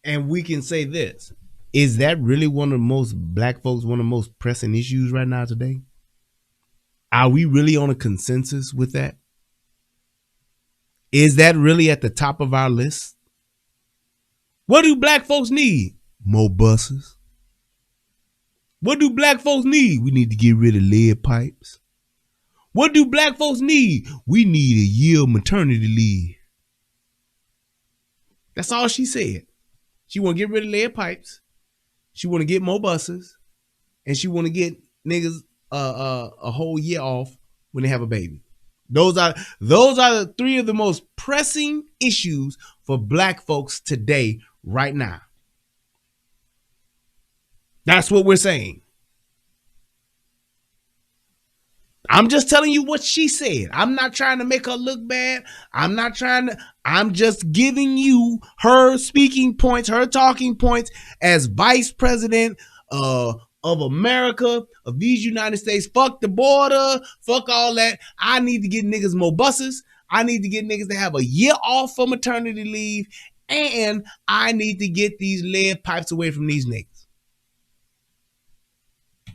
And we can say this. Is that really one of the most pressing issues right now today? Are we really on a consensus with that? Is that really at the top of our list? What do black folks need? More buses. What do black folks need? We need to get rid of lead pipes. What do black folks need? We need a year of maternity leave. That's all she said. She want to get rid of lead pipes. She want to get more buses. And she want to get niggas a whole year off when they have a baby. Those are the three of the most pressing issues for black folks today, right now. That's what we're saying. I'm just telling you what she said. I'm not trying to make her look bad. I'm just giving you her speaking points, her talking points as vice president of America, of these United States. Fuck the border. Fuck all that. I need to get niggas more buses. I need to get niggas to have a year off for maternity leave. and I need to get these lead pipes away from these niggas.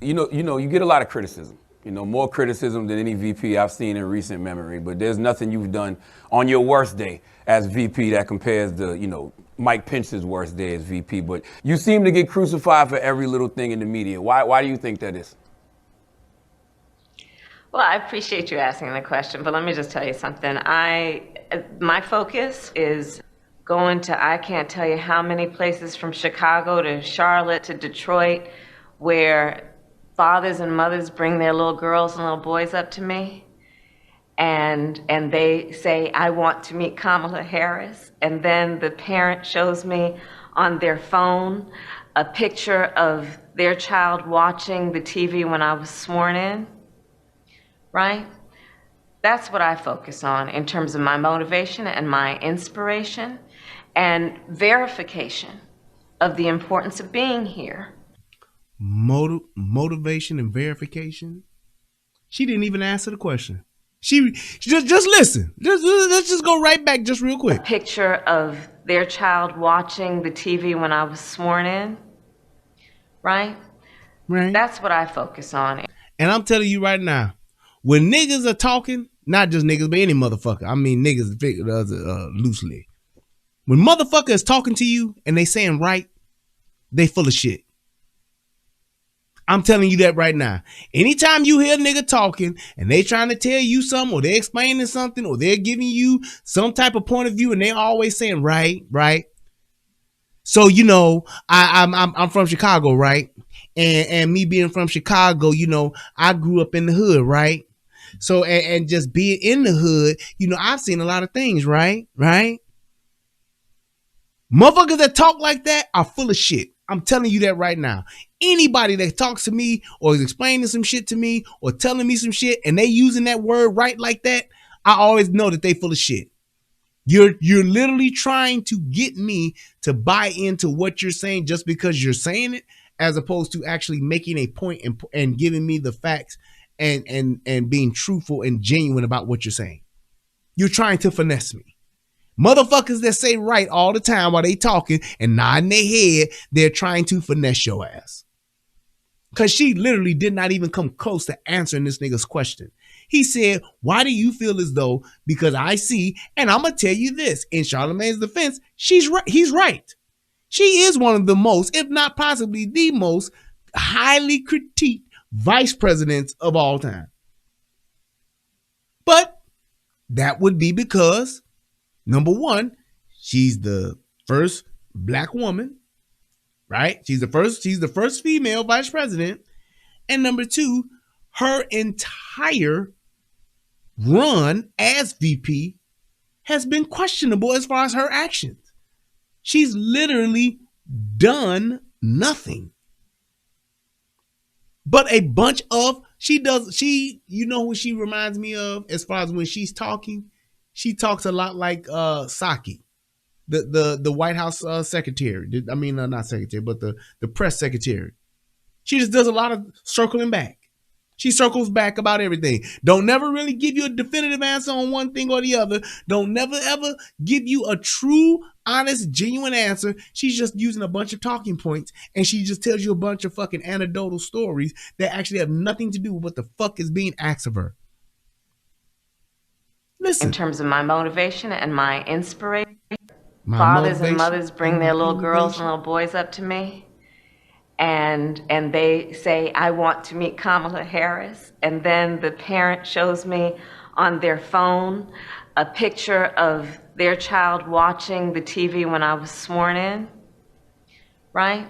You know, you get a lot of criticism. You know, more criticism than any VP I've seen in recent memory. But there's nothing you've done on your worst day as VP that compares to, you know, Mike Pence's worst day as VP. But you seem to get crucified for every little thing in the media. Why do you think that is? Well, I appreciate you asking the question, but let me just tell you something. My focus is going to, I can't tell you how many places from Chicago to Charlotte to Detroit where fathers and mothers bring their little girls and little boys up to me and they say, I want to meet Kamala Harris. And then the parent shows me on their phone a picture of their child watching the TV when I was sworn in, right? That's what I focus on in terms of my motivation and my inspiration and verification of the importance of being here. Motivation and verification. She didn't even answer the question. She just listen. Let's just go right back just real quick. A picture of their child watching the TV when I was sworn in, right? Right. That's what I focus on. And I'm telling you right now, when niggas are talking, not just niggas, but any motherfucker. I mean niggas loosely. When motherfucker is talking to you and they saying right, they full of shit. I'm telling you that right now. Anytime you hear a nigga talking and they trying to tell you something or they're explaining something or they're giving you some type of point of view and they always saying right. So, you know, I'm from Chicago, right? And me being from Chicago, you know, I grew up in the hood, right? So, and just being in the hood, you know, I've seen a lot of things, right? Motherfuckers that talk like that are full of shit. I'm telling you that right now. Anybody that talks to me or is explaining some shit to me or telling me some shit and they using that word right like that, I always know that they full of shit. You're literally trying to get me to buy into what you're saying just because you're saying it, as opposed to actually making a point and giving me the facts and being truthful and genuine about what you're saying. You're trying to finesse me. Motherfuckers that say right all the time while they talking and nodding their head, they're trying to finesse your ass. Because she literally did not even come close to answering this nigga's question. He said, why do you feel as though, because I see, and I'm going to tell you this, in Charlamagne's defense, she's right. He's right. She is one of the most, if not possibly the most, highly critiqued vice presidents of all time. But that would be because, number one, she's the first black woman, right? She's the first female vice president. And number two, her entire run as VP has been questionable as far as her actions. She's literally done nothing. But a bunch of, you know who she reminds me of as far as when she's talking? She talks a lot like Psaki, the White House secretary. I mean, not secretary, but the press secretary. She just does a lot of circling back. She circles back about everything. Don't never really give you a definitive answer on one thing or the other. Don't never ever give you a true, honest, genuine answer. She's just using a bunch of talking points and she just tells you a bunch of fucking anecdotal stories that actually have nothing to do with what the fuck is being asked of her. Listen. In terms of my motivation and my inspiration, fathers and mothers bring their little girls and little boys up to me. And they say, I want to meet Kamala Harris. And then the parent shows me on their phone a picture of their child watching the TV when I was sworn in, right?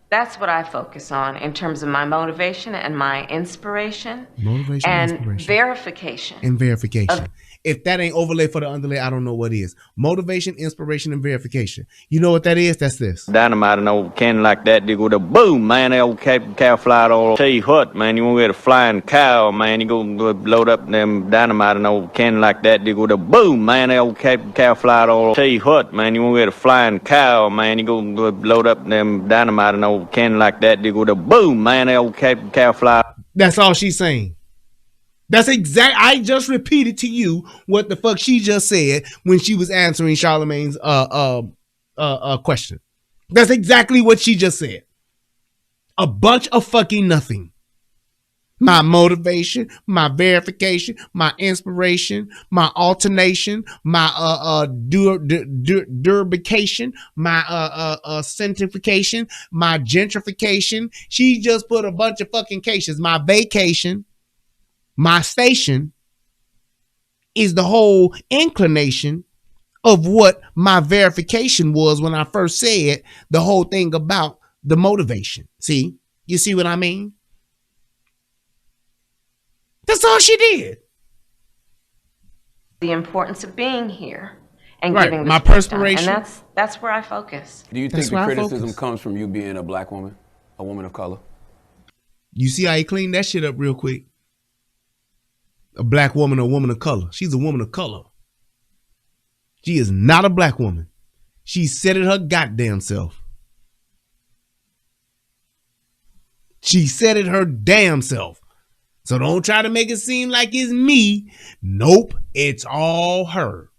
That's what I focus on in terms of my motivation and my inspiration. Motivation and inspiration. Verification. And verification. If that ain't overlay for the underlay, I don't know what is. Motivation, inspiration, and verification. You know what that is? That's this. Dynamite and old cannon like that, they go to boom, man. The old cow fly all. Tell you what, man, you want to get a flying cow, man. You go load up them dynamite and old cannon like that, they go to boom, man. The old cow fly all. Tell you what, man, you want to get a flying cow, man. You go load up them dynamite and old cannon like that, they go to boom, man. The old cow fly. That's all she's saying. That's exact. I just repeated to you what the fuck she just said when she was answering Charlamagne's question. That's exactly what she just said. A bunch of fucking nothing. My motivation, my verification, my inspiration, my alternation, my durbication, my centrification, my gentrification. She just put a bunch of fucking cases. My vacation, my station is the whole inclination of what my verification was when I first said the whole thing about the motivation. See? You see what I mean? That's all she did. The importance of being here and Right, getting this my work done. perspiration. And that's where I focus. Do you That's think the where I criticism focus. comes from you being a black woman, a woman of color? You see how he cleaned that shit up real quick? A black woman, a woman of color. She's a woman of color. She is not a black woman. She said it her goddamn self. She said it her damn self. So don't try to make it seem like it's me. Nope, it's all her.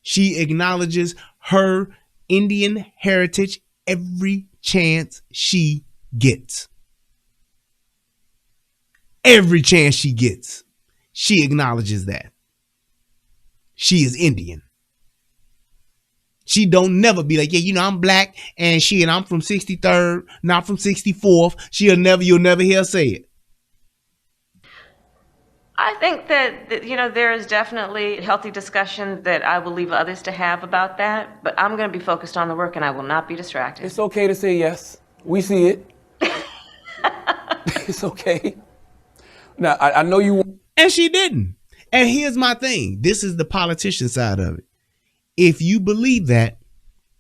She acknowledges her Indian heritage every chance she gets. Every chance she gets, she acknowledges that. She is Indian. She don't never be like, yeah, you know, I'm black and I'm from 63rd, not from 64th. You'll never hear her say it. I think that you know, there is definitely healthy discussion that I will leave others to have about that, but I'm going to be focused on the work and I will not be distracted. It's okay to say yes. We see it. It's okay. Now, I know you... And she didn't. And here's my thing. This is the politician side of it. If you believe that,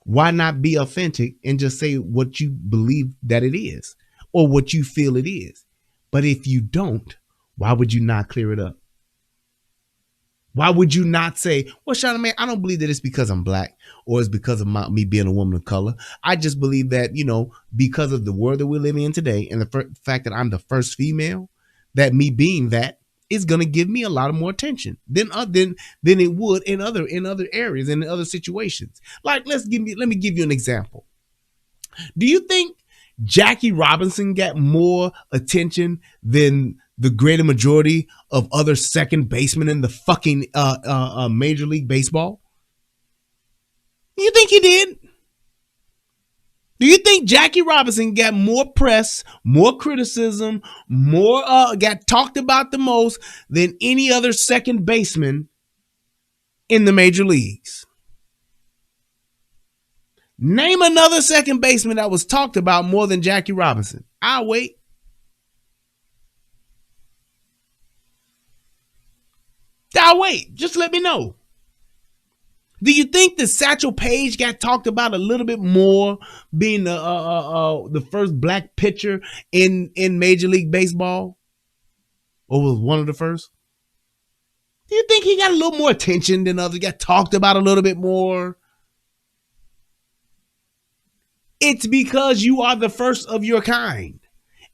why not be authentic and just say what you believe that it is or what you feel it is? But if you don't, why would you not clear it up? Why would you not say, well, Charlamagne, I don't believe that it's because I'm black or it's because of me being a woman of color. I just believe that, you know, because of the world that we're living in today and the fact that I'm the first female, that me being that is going to give me a lot of more attention than it would in other areas and in other situations. Like, let me give you an example. Do you think Jackie Robinson got more attention than the greater majority of other second basemen in the fucking Major League Baseball? Do you think he did? Do you think Jackie Robinson got more press, more criticism, more got talked about the most than any other second baseman in the major leagues? Name another second baseman that was talked about more than Jackie Robinson. I'll wait. Just let me know. Do you think that Satchel Paige got talked about a little bit more being the first black pitcher in Major League Baseball? Or was one of the first? Do you think he got a little more attention than others? Got talked about a little bit more? It's because you are the first of your kind.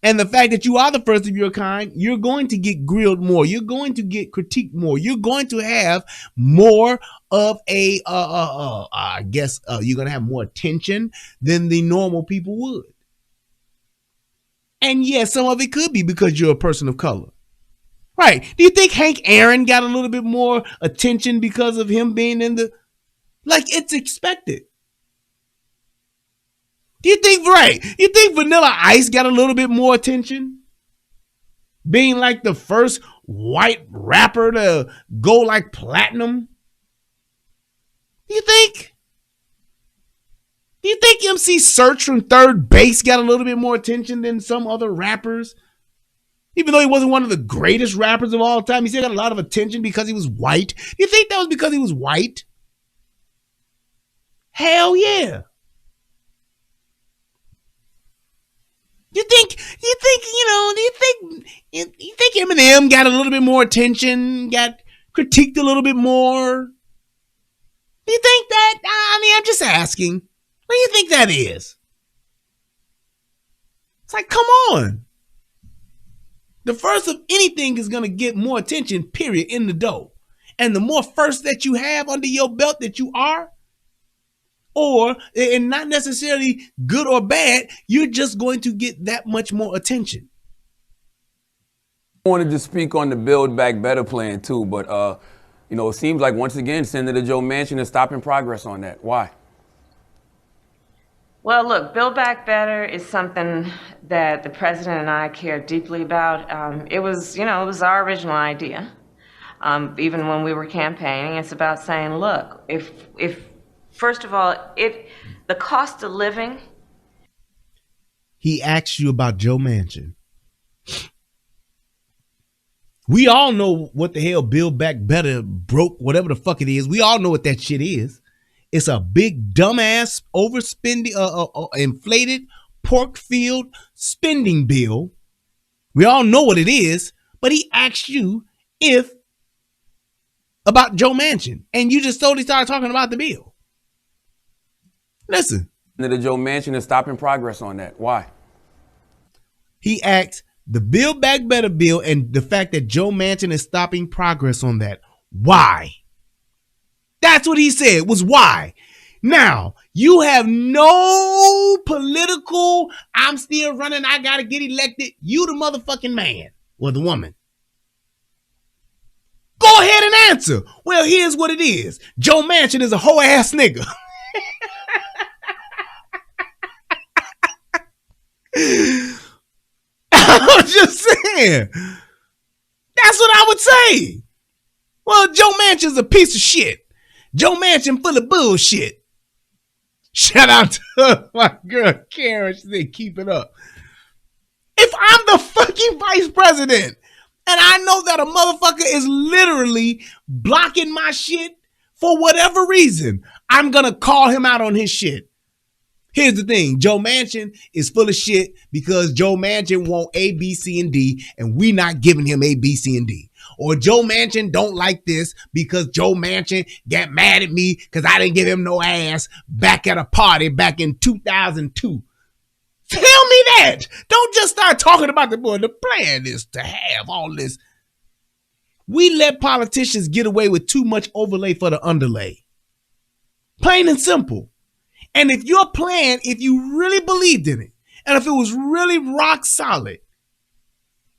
And the fact that you are the first of your kind, you're going to get grilled more. You're going to get critiqued more. You're going to have more of a, I guess you're going to have more attention than the normal people would. And yes, some of it could be because you're a person of color. Right. Do you think Hank Aaron got a little bit more attention because of him being in the, like, it's expected? Do you think, right? You think Vanilla Ice got a little bit more attention? Being like the first white rapper to go like platinum? Do you think? Do you think MC Search from Third Base got a little bit more attention than some other rappers? Even though he wasn't one of the greatest rappers of all time, he still got a lot of attention because he was white. Do you think that was because he was white? Hell yeah. You think Eminem got a little bit more attention, got critiqued a little bit more? Do you think that? I mean, I'm just asking. What do you think that is? It's like, come on. The first of anything is going to get more attention, period, in the dough. And the more first that you have under your belt that you are, and not necessarily good or bad, you're just going to get that much more attention. I wanted to speak on the Build Back Better plan too, but it seems like once again, Senator Joe Manchin is stopping progress on that. Why? Well, look, Build Back Better is something that the president and I care deeply about. It was our original idea. Even when we were campaigning, it's about saying, look, if first of all, the cost of living. He asked you about Joe Manchin. We all know what the hell Build Back Better broke, whatever the fuck it is. We all know what that shit is. It's a big dumbass overspending, inflated pork-filled spending bill. We all know what it is, but he asked you about Joe Manchin, and you just totally started talking about the bill. Listen. Senator Joe Manchin is stopping progress on that. Why? He asked the Build Back Better bill and the fact that Joe Manchin is stopping progress on that. Why? That's what he said, was why. Now, you have no political, I'm still running, I got to get elected. You the motherfucking man or the woman. Go ahead and answer. Well, here's what it is. Joe Manchin is a hoe ass nigga. I'm just saying. That's what I would say. Well, Joe Manchin's a piece of shit. Joe Manchin full of bullshit. Shout out to my girl Karen. She said, keep it up. If I'm the fucking vice president and I know that a motherfucker is literally blocking my shit for whatever reason, I'm going to call him out on his shit. Here's the thing. Joe Manchin is full of shit because Joe Manchin want A, B, C, and D, and we not giving him A, B, C, and D. Or Joe Manchin don't like this because Joe Manchin got mad at me because I didn't give him no ass back at a party back in 2002. Tell me that. Don't just start talking about the boy. The plan is to have all this. We let politicians get away with too much overlay for the underlay. Plain and simple. And if your plan, if you really believed in it, and if it was really rock solid,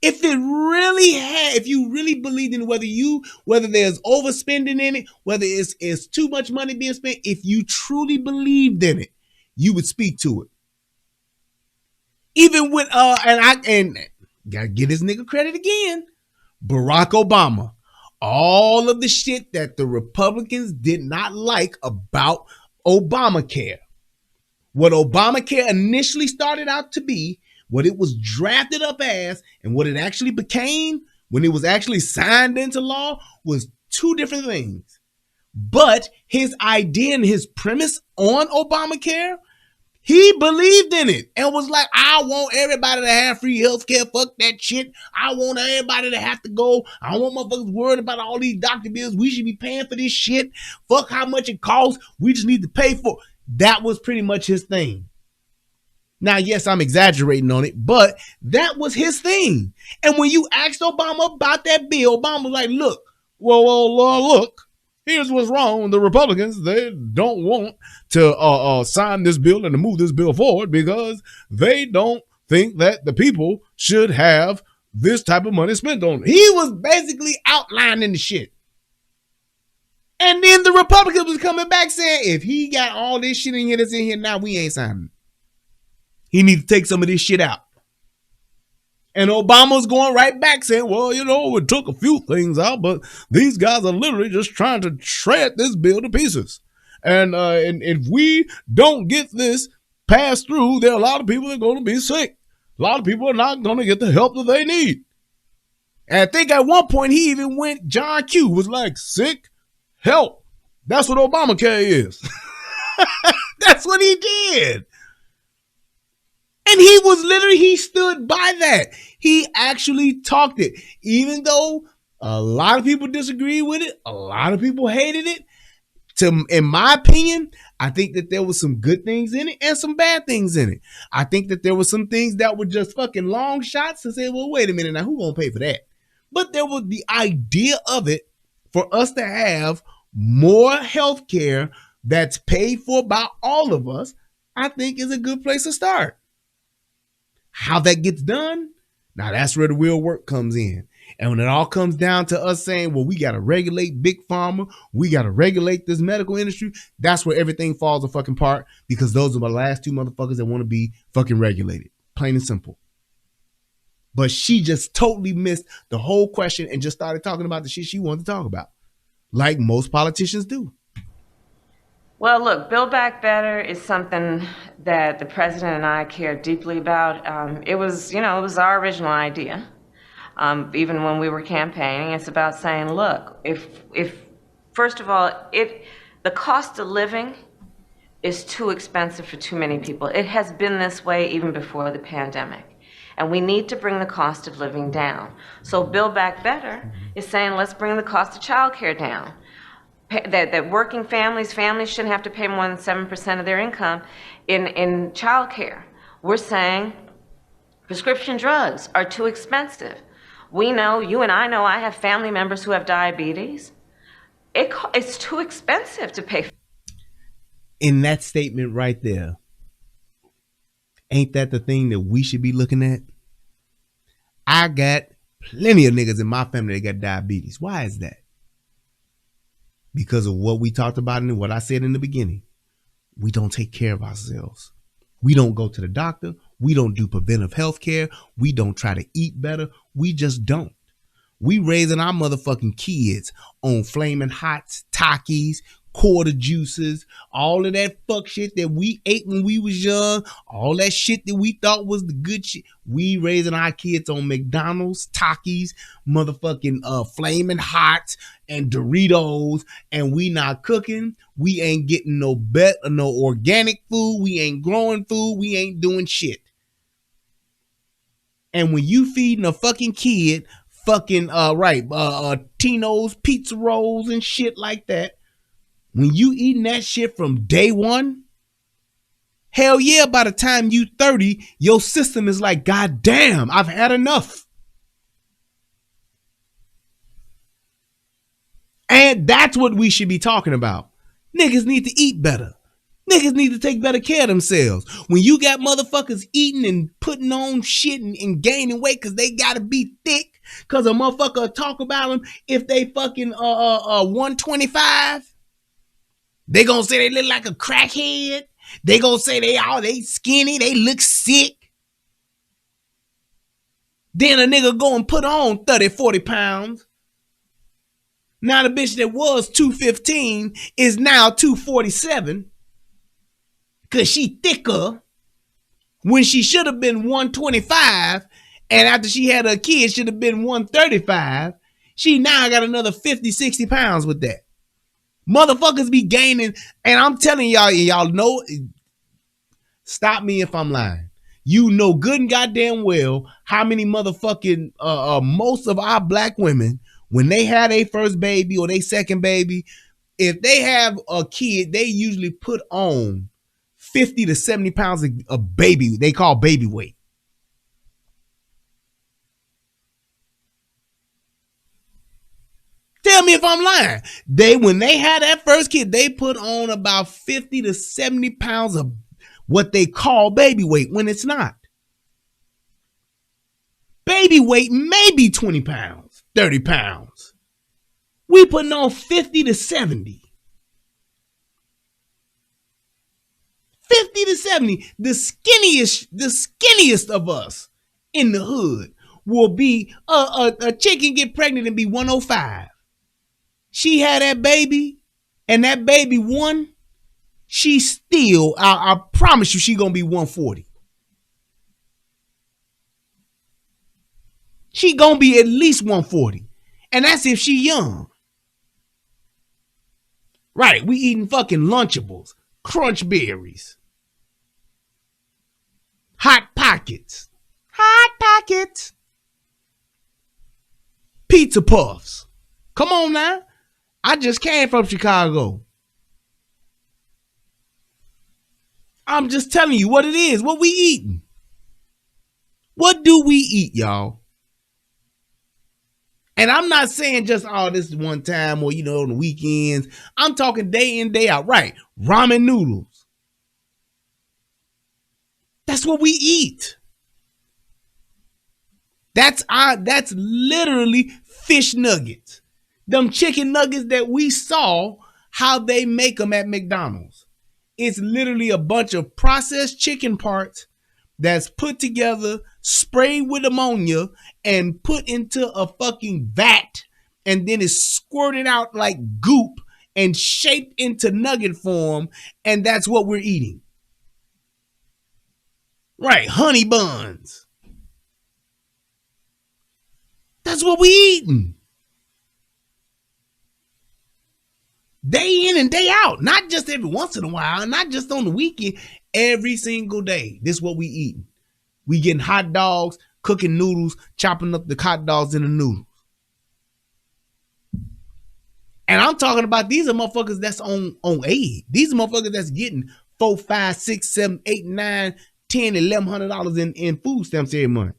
if you really believed in whether there's overspending in it, whether it's too much money being spent, if you truly believed in it, you would speak to it. Even with and gotta give this nigga credit again, Barack Obama, all of the shit that the Republicans did not like about Obamacare, what Obamacare initially started out to be, what it was drafted up as, and what it actually became when it was actually signed into law was two different things. But his idea and his premise on Obamacare, he believed in it and was like, I want everybody to have free health care. Fuck that shit. I want everybody to have to go. I don't want motherfuckers worried about all these doctor bills. We should be paying for this shit. Fuck how much it costs. We just need to pay for it. That was pretty much his thing. Now, yes, I'm exaggerating on it, but that was his thing. And when you asked Obama about that bill, Obama was like, look, look, here's what's wrong. The Republicans, they don't want to sign this bill and to move this bill forward because they don't think that the people should have this type of money spent on it. He was basically outlining the shit. And then the Republicans was coming back saying, if he got all this shit in here that's in here now, we ain't signing. He needs to take some of this shit out. And Obama's going right back saying, well, it took a few things out, but these guys are literally just trying to shred this bill to pieces. And if we don't get this passed through, there are a lot of people that are going to be sick. A lot of people are not going to get the help that they need. And I think at one point he even went, John Q was like, sick, help. That's what Obamacare is. That's what he did. And he stood by that. He actually talked it. Even though a lot of people disagreed with it, a lot of people hated it, In my opinion, I think that there was some good things in it and some bad things in it. I think that there were some things that were just fucking long shots to say, well, wait a minute, now who gonna pay for that? But there was the idea of it for us to have more health care that's paid for by all of us, I think is a good place to start. How that gets done, now that's where the real work comes in. And when it all comes down to us saying, well, we got to regulate big pharma, we got to regulate this medical industry, that's where everything falls a fucking apart, because those are the last two motherfuckers that want to be fucking regulated. Plain and simple. But she just totally missed the whole question and just started talking about the shit she wanted to talk about, like most politicians do. Well, look, Build Back Better is something that the president and I care deeply about. It was our original idea. Even when we were campaigning, it's about saying, look, if first of all, the cost of living is too expensive for too many people. It has been this way even before the pandemic. And we need to bring the cost of living down. So Build Back Better is saying, let's bring the cost of childcare down. That working families shouldn't have to pay more than 7% of their income in childcare. We're saying prescription drugs are too expensive. We know, you and I know, I have family members who have diabetes. It's too expensive to pay. In that statement right there, ain't that the thing that we should be looking at? I got plenty of niggas in my family that got diabetes. Why is that? Because of what we talked about and what I said in the beginning. We don't take care of ourselves. We don't go to the doctor. We don't do preventive health care. We don't try to eat better. We just don't. We raising our motherfucking kids on flaming hots, Takis, quarter juices, all of that fuck shit that we ate when we was young, all that shit that we thought was the good shit. We raising our kids on McDonald's, Takis, motherfucking flaming hots and Doritos, and we not cooking. We ain't getting no organic food. We ain't growing food. We ain't doing shit. And when you feeding a fucking kid fucking Tino's pizza rolls and shit like that, when you eating that shit from day one, hell yeah, by the time you 30, your system is like, God damn, I've had enough. And that's what we should be talking about. Niggas need to eat better. Niggas need to take better care of themselves. When you got motherfuckers eating and putting on shit and gaining weight because they gotta be thick, because a motherfucker talk about them if they fucking 125. They gonna say they look like a crackhead. They gonna say they skinny, they look sick. Then a nigga go and put on 30, 40 pounds. Now the bitch that was 215 is now 247 because she thicker when she should have been 125, and after she had her kids should have been 135. She now got another 50, 60 pounds with that. Motherfuckers be gaining, and I'm telling y'all know, stop me if I'm lying. You know good and goddamn well how many motherfucking, most of our black women, when they had their first baby or their second baby, if they have a kid, they usually put on 50 to 70 pounds of baby, they call baby weight. Tell me if I'm lying. When they had that first kid, they put on about 50 to 70 pounds of what they call baby weight when it's not. Baby weight may be 20 pounds, 30 pounds. We putting on 50 to 70. 50 to 70. The skinniest of us in the hood will be a chick can get pregnant and be 105. She had that baby, and that baby won. She still, I promise you, she gonna be 140. She gonna be at least 140, and that's if she young. Right? We eating fucking Lunchables, Crunch Berries, Hot Pockets, Pizza Puffs. Come on now. I just came from Chicago. I'm just telling you what it is, what we eating. What do we eat, y'all? And I'm not saying just, oh, this is one time or, on the weekends. I'm talking day in, day out. Right. Ramen noodles. That's what we eat. That's literally fish nuggets. Them chicken nuggets that we saw how they make them at McDonald's. It's literally a bunch of processed chicken parts that's put together, sprayed with ammonia, and put into a fucking vat, and then it's squirted out like goop and shaped into nugget form, and that's what we're eating. Right, honey buns. That's what we eating. Day in and day out. Not just every once in a while, not just on the weekend. Every single day. This is what we eating. We getting hot dogs, cooking noodles, chopping up the hot dogs in the noodles. And I'm talking about these are motherfuckers that's on aid. These are motherfuckers that's getting $4, $5, $6, $7, $8, $9, $10, $1,100 in food stamps every month.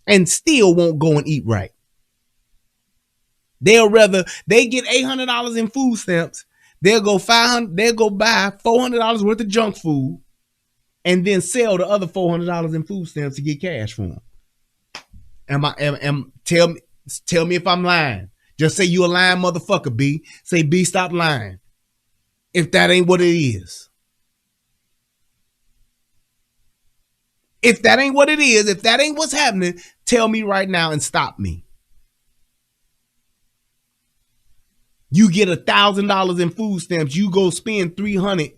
And still won't go and eat right. They get $800 in food stamps. They'll go buy $400 worth of junk food and then sell the other $400 in food stamps to get cash for them. Tell me if I'm lying. Just say you a lying motherfucker, B. Say, B, stop lying. If that ain't what it is. If that ain't what it is, if that ain't what's happening, tell me right now and stop me. You get $1,000 in food stamps. You go spend $300,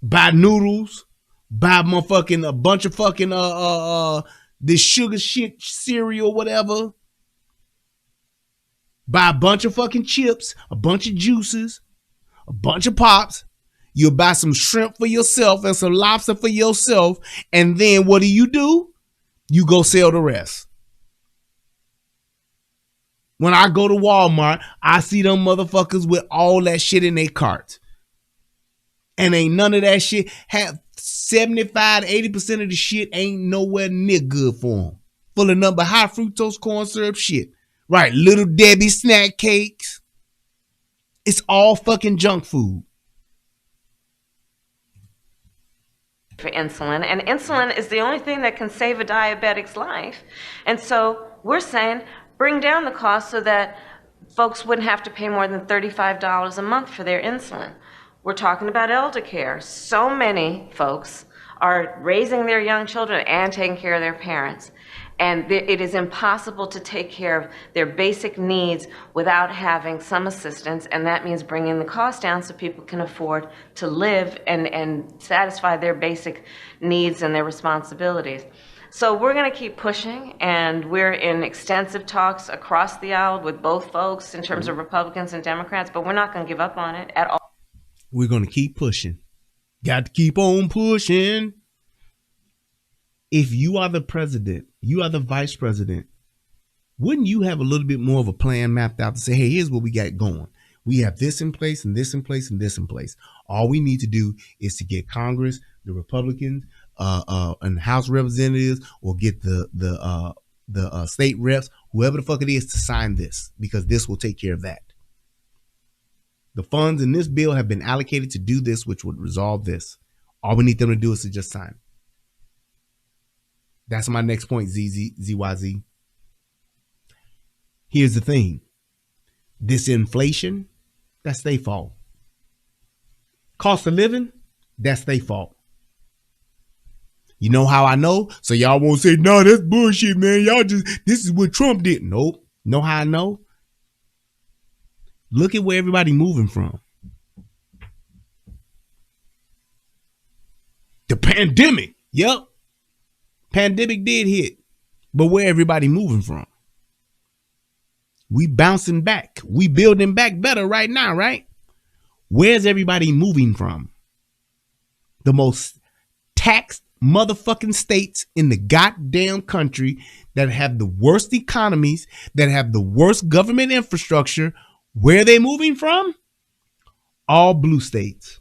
buy noodles, buy motherfucking a bunch of fucking this sugar shit cereal, whatever. Buy a bunch of fucking chips, a bunch of juices, a bunch of pops. You'll buy some shrimp for yourself and some lobster for yourself. And then what do? You go sell the rest. When I go to Walmart, I see them motherfuckers with all that shit in their carts. And ain't none of that shit, have 75 to 80% of the shit ain't nowhere near good for them. Full of nothing but high fructose corn syrup shit. Right, Little Debbie snack cakes. It's all fucking junk food. For insulin, and insulin is the only thing that can save a diabetic's life. And so we're saying, bring down the cost so that folks wouldn't have to pay more than $35 a month for their insulin. We're talking about elder care. So many folks are raising their young children and taking care of their parents. And it is impossible to take care of their basic needs without having some assistance, and that means bringing the cost down so people can afford to live and satisfy their basic needs and their responsibilities. So we're going to keep pushing, and we're in extensive talks across the aisle with both folks in terms of Republicans and Democrats, but we're not going to give up on it at all. We're going to keep pushing. Got to keep on pushing. If you are the president, you are the vice president, wouldn't you have a little bit more of a plan mapped out to say, hey, here's what we got going. We have this in place and this in place and this in place. All we need to do is to get Congress, the Republicans, and House representatives, or get the state reps, whoever the fuck it is, to sign this, because this will take care of that. The funds in this bill have been allocated to do this, which would resolve this. All we need them to do is to just sign. That's my next point, ZYZ. Here's the thing. This inflation, that's their fault. Cost of living, that's their fault. You know how I know? So y'all won't say, no, that's bullshit, man. This is what Trump did. Nope. Know how I know? Look at where everybody moving from. The pandemic. Yep. Pandemic did hit. But where everybody moving from? We bouncing back. We building back better right now, right? Where's everybody moving from? The most taxed motherfucking states in the goddamn country that have the worst economies, that have the worst government infrastructure. Where are they moving from? All blue states.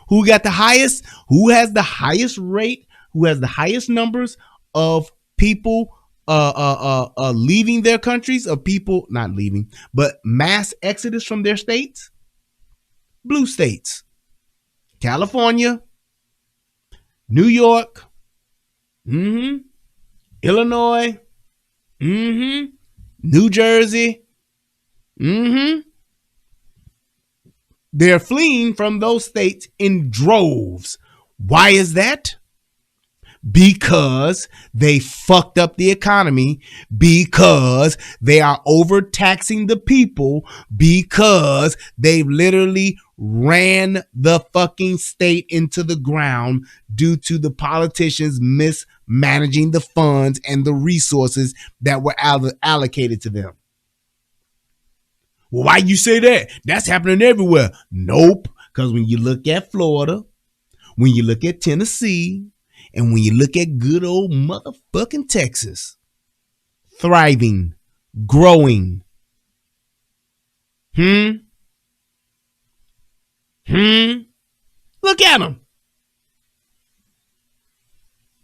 Who got the highest? Who has the highest rate? Who has the highest numbers of people leaving their countries, of people not leaving, but mass exodus from their states? Blue states. California, New York, Illinois, New Jersey, They're fleeing from those states in droves. Why is that? Because they fucked up the economy, because they are overtaxing the people, because they've literally ran the fucking state into the ground due to the politicians mismanaging the funds and the resources that were allocated to them. Well, why you say that? That's happening everywhere. Nope. Because when you look at Florida, when you look at Tennessee, and when you look at good old motherfucking Texas, thriving, growing, look at them.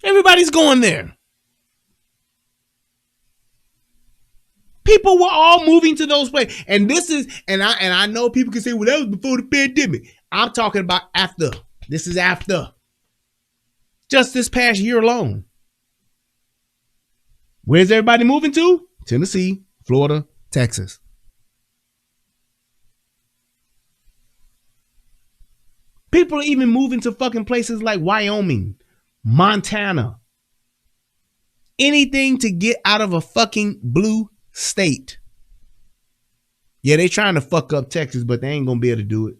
Everybody's going there. People were all moving to those places. And this is, and I know people can say, well, that was before the pandemic. I'm talking about after. This is after. Just this past year alone. Where's everybody moving to? Tennessee, Florida, Texas. People are even moving to fucking places like Wyoming, Montana. Anything to get out of a fucking blue state. Yeah, they trying to fuck up Texas, but they ain't gonna be able to do it.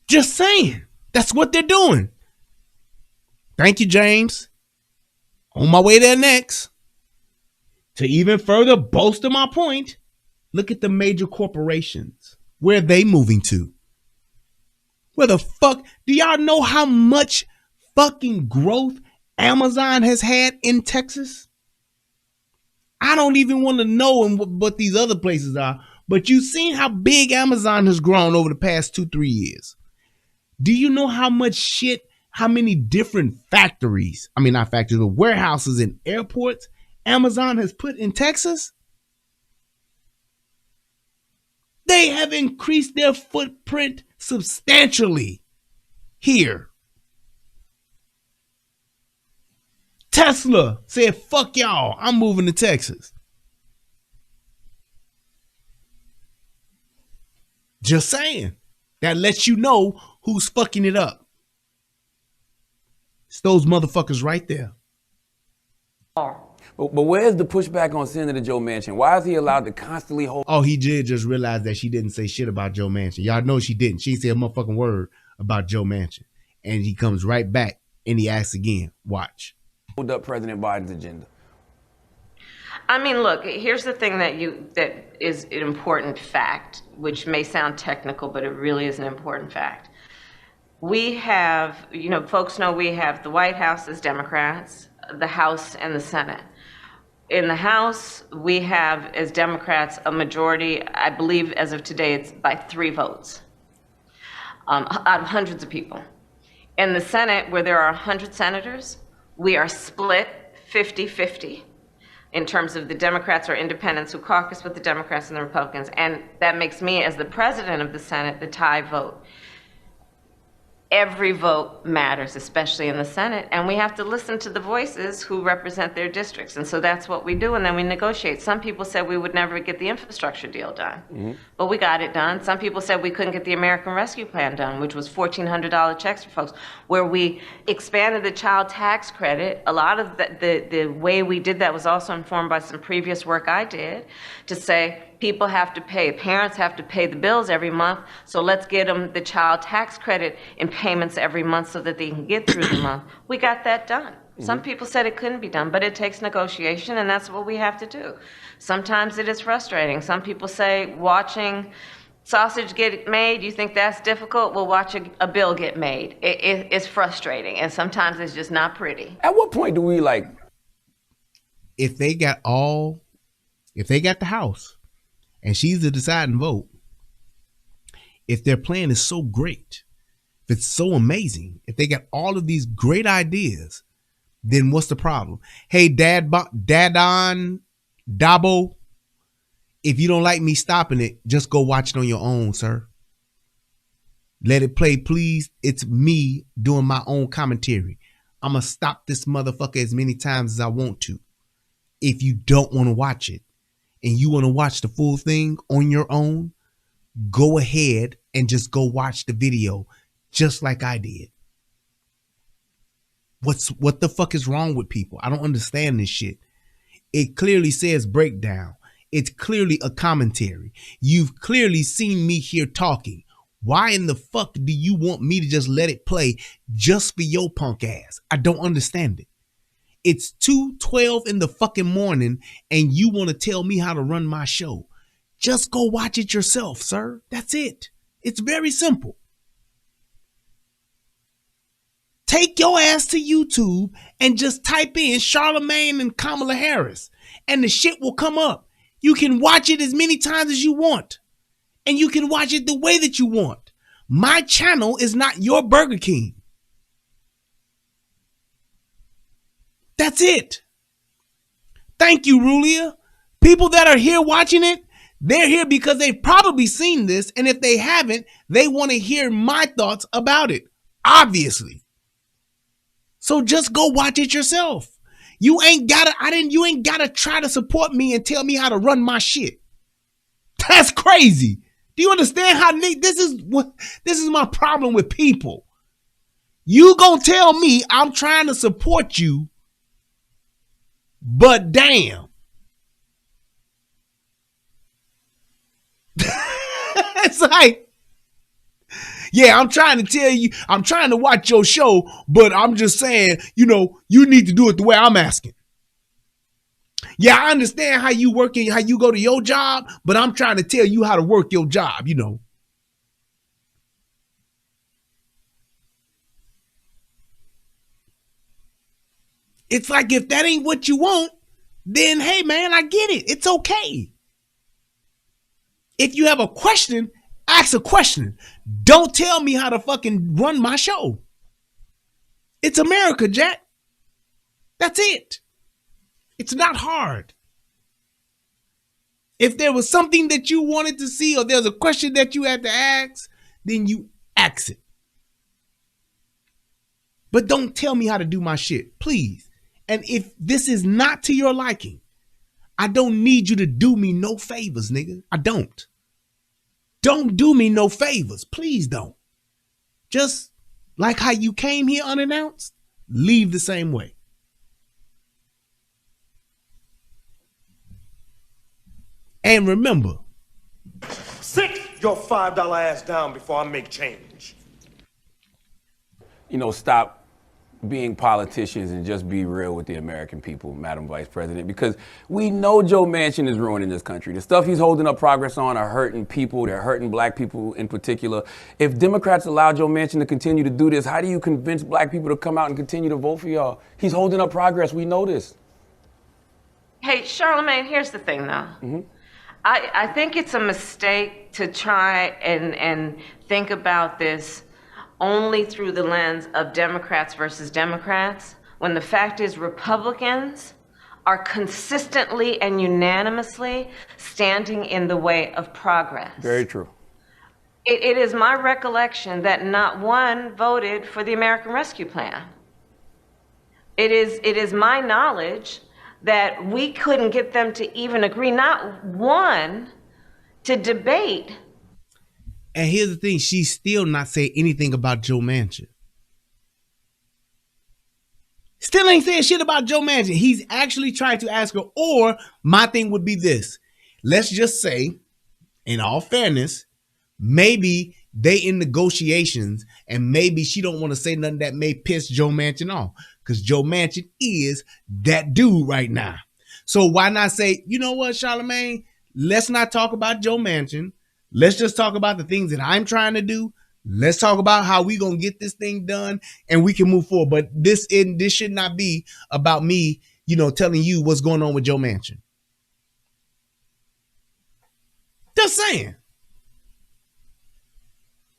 Just saying. That's what they're doing. Thank you, James. On my way there next. To even further bolster my point, look at the major corporations. Where are they moving to? Where the fuck? Do y'all know how much fucking growth Amazon has had in Texas? I don't even want to know what these other places are, but you've seen how big Amazon has grown over the past 2-3 years. Do you know how much shit, how many different factories, I mean, not factories, but warehouses and airports Amazon has put in Texas? They have increased their footprint substantially here. Tesla said, fuck y'all, I'm moving to Texas. Just saying. That lets you know who's fucking it up. It's those motherfuckers right there. But where's the pushback on Senator Joe Manchin? Why is he allowed to constantly hold? Oh, he did just realize that she didn't say shit about Joe Manchin. Y'all know she didn't. She said a motherfucking word about Joe Manchin. And he comes right back and he asks again. Watch. Hold up President Biden's agenda. I mean, look, here's the thing that is an important fact, which may sound technical, but it really is an important fact. We have, folks know we have the White House as Democrats, the House and the Senate. In the House, we have, as Democrats, a majority, I believe as of today, it's by 3 votes out of hundreds of people. In the Senate, where there are 100 senators, we are split 50-50 in terms of the Democrats or independents who caucus with the Democrats and the Republicans. And that makes me, as the president of the Senate, the tie vote. Every vote matters, especially in the Senate, and we have to listen to the voices who represent their districts. And so that's what we do, and then we negotiate. Some people said we would never get the infrastructure deal done, but we got it done. Some people said we couldn't get the American Rescue Plan done, which was $1,400 checks for folks, where we expanded the child tax credit. A lot of the way we did that was also informed by some previous work I did to say, people have to pay, parents have to pay the bills every month, so let's get them the child tax credit in payments every month so that they can get through the month. We got that done. Some people said it couldn't be done, but it takes negotiation, and that's what we have to do. Sometimes it is frustrating. Some people say watching sausage get made, you think that's difficult? Well, watch a bill get made. It's frustrating, and sometimes it's just not pretty. At what point do we If they got the House and she's the deciding vote, if their plan is so great, if it's so amazing, if they got all of these great ideas, then what's the problem? Hey, Dadon, Dabo, if you don't like me stopping it, just go watch it on your own, sir. Let it play, please. It's me doing my own commentary. I'm going to stop this motherfucker as many times as I want to. If you don't want to watch it and you want to watch the full thing on your own, go ahead and just go watch the video just like I did. What the fuck is wrong with people? I don't understand this shit. It clearly says breakdown. It's clearly a commentary. You've clearly seen me here talking. Why in the fuck do you want me to just let it play just for your punk ass? I don't understand it. It's 2:12 in the fucking morning and you want to tell me how to run my show. Just go watch it yourself, sir. That's it. It's very simple. Take your ass to YouTube and just type in Charlamagne and Kamala Harris and the shit will come up. You can watch it as many times as you want. And you can watch it the way that you want. My channel is not your Burger King. That's it. Thank you, Rulia. People that are here watching it, they're here because they've probably seen this. And if they haven't, they want to hear my thoughts about it. Obviously. So just go watch it yourself. You ain't gotta try to support me and tell me how to run my shit. That's crazy. Do you understand how this is my problem with people? You gonna tell me I'm trying to support you, but damn. It's like, yeah, I'm trying to tell you, I'm trying to watch your show, but I'm just saying, you need to do it the way I'm asking. Yeah, I understand how you work and how you go to your job, but I'm trying to tell you how to work your job, It's like if that ain't what you want, then hey man, I get it. It's okay. If you have a question, ask a question. Don't tell me how to fucking run my show. It's America, Jack. That's it. It's not hard. If there was something that you wanted to see or there's a question that you had to ask, then you ask it. But don't tell me how to do my shit, please. And if this is not to your liking, I don't need you to do me no favors, nigga. I don't. Don't do me no favors. Please don't. Just like how you came here unannounced, leave the same way. And remember, sit your $5 ass down before I make change. Stop being politicians and just be real with the American people, Madam Vice President, because we know Joe Manchin is ruining this country. The stuff he's holding up progress on are hurting people. They're hurting black people in particular. If Democrats allow Joe Manchin to continue to do this, how do you convince black people to come out and continue to vote for y'all? He's holding up progress. We know this. Hey, Charlamagne, here's the thing, though. Mm-hmm. I think it's a mistake to try and think about this only through the lens of Democrats versus Democrats, when the fact is Republicans are consistently and unanimously standing in the way of progress. Very true. It is my recollection that not one voted for the American Rescue Plan. It is my knowledge that we couldn't get them to even agree, not one, to debate. And here's the thing, she's still not saying anything about Joe Manchin. Still ain't saying shit about Joe Manchin. He's actually trying to ask her, or my thing would be this. Let's just say, in all fairness, maybe they in negotiations and maybe she don't want to say nothing that may piss Joe Manchin off, because Joe Manchin is that dude right now. So why not say, you know what, Charlamagne, let's not talk about Joe Manchin. Let's just talk about the things that I'm trying to do. Let's talk about how we gonna get this thing done and we can move forward. But this should not be about me, telling you what's going on with Joe Manchin. Just saying.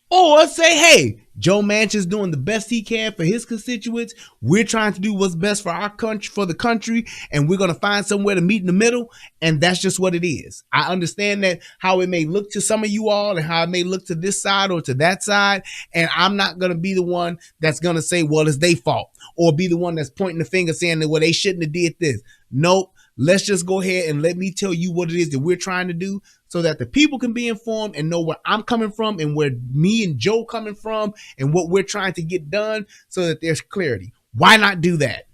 Or say, hey, Joe Manchin's doing the best he can for his constituents. We're trying to do what's best for our country, for the country, and we're going to find somewhere to meet in the middle. And that's just what it is. I understand that how it may look to some of you all and how it may look to this side or to that side. And I'm not going to be the one that's going to say, well, it's their fault, or be the one that's pointing the finger saying that, well, they shouldn't have did this. Nope. Let's just go ahead and let me tell you what it is that we're trying to do so that the people can be informed and know where I'm coming from and where me and Joe coming from and what we're trying to get done so that there's clarity. Why not do that?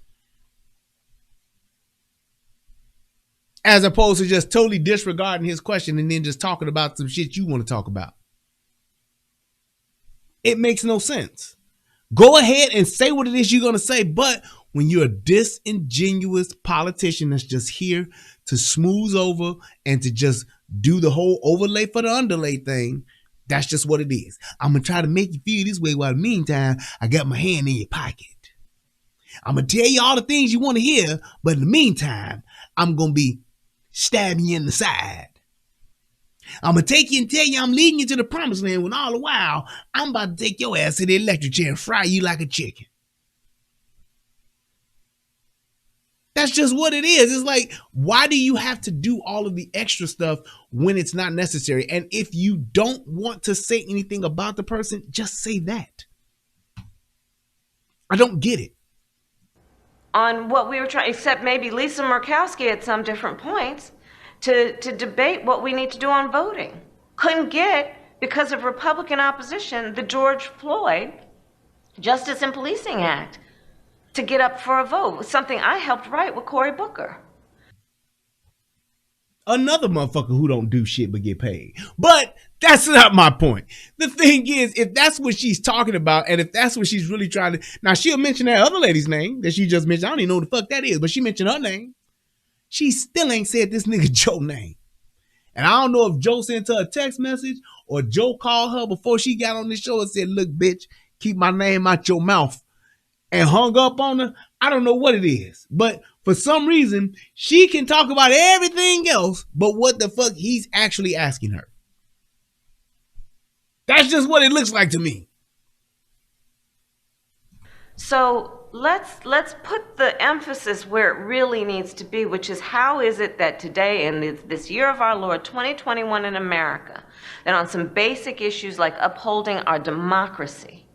As opposed to just totally disregarding his question and then just talking about some shit you want to talk about. It makes no sense. Go ahead and say what it is you're going to say, but when you're a disingenuous politician that's just here to smooth over and to just do the whole overlay for the underlay thing, that's just what it is. I'm going to try to make you feel this way while in the meantime, I got my hand in your pocket. I'm going to tell you all the things you want to hear, but in the meantime, I'm going to be stabbing you in the side. I'm going to take you and tell you I'm leading you to the promised land when all the while, I'm about to take your ass to the electric chair and fry you like a chicken. That's just what it is. It's like, why do you have to do all of the extra stuff when it's not necessary? And if you don't want to say anything about the person, just say that. I don't get it. On what we were trying, except maybe Lisa Murkowski at some different points, to debate what we need to do on voting. Couldn't get, because of Republican opposition, the George Floyd Justice and Policing Act to get up for a vote, something I helped write with Cory Booker. Another motherfucker who don't do shit but get paid. But that's not my point. The thing is, if that's what she's talking about, and if that's what she's really trying to, now she'll mention that other lady's name that she just mentioned. I don't even know who the fuck that is, but she mentioned her name. She still ain't said this nigga Joe name. And I don't know if Joe sent her a text message or Joe called her before she got on this show and said, look, bitch, keep my name out your mouth, and hung up on her. I don't know what it is, but for some reason, she can talk about everything else but what the fuck he's actually asking her. That's just what it looks like to me. So let's put the emphasis where it really needs to be, which is how is it that today, in this year of our Lord, 2021 in America, that on some basic issues like upholding our democracy,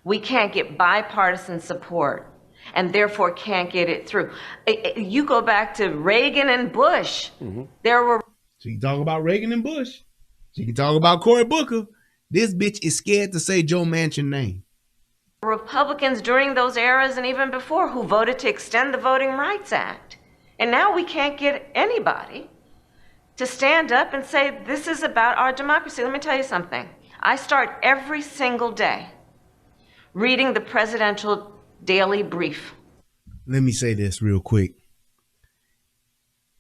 we can't get bipartisan support and therefore can't get it through. You go back to Reagan and Bush. Mm-hmm. There were... She can talk about Reagan and Bush. She can talk about Cory Booker. This bitch is scared to say Joe Manchin name. Republicans during those eras and even before who voted to extend the Voting Rights Act. And now we can't get anybody to stand up and say, this is about our democracy. Let me tell you something. I start every single day reading the presidential daily brief. Let me say this real quick.